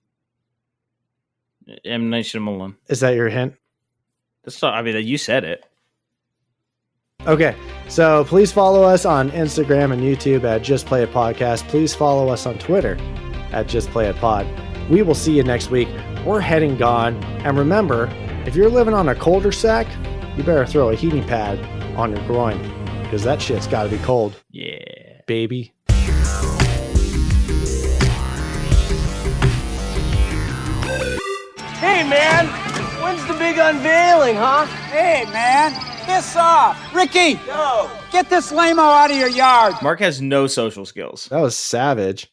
M. Night Shyamalan. Is that your hint? That's not, I mean, you said it. Okay, so please follow us on Instagram and YouTube at Just Play It Podcast. Please follow us on Twitter at Just Play It Pod. We will see you next week. We're heading gone. And remember, if you're living on a cul-de-sac, you better throw a heating pad on your groin because that shit's got to be cold. Yeah. Baby. Hey, man, when's the big unveiling, huh? Hey, man, piss off. Ricky, Yo. get this lame-o out of your yard. Mark has no social skills. That was savage.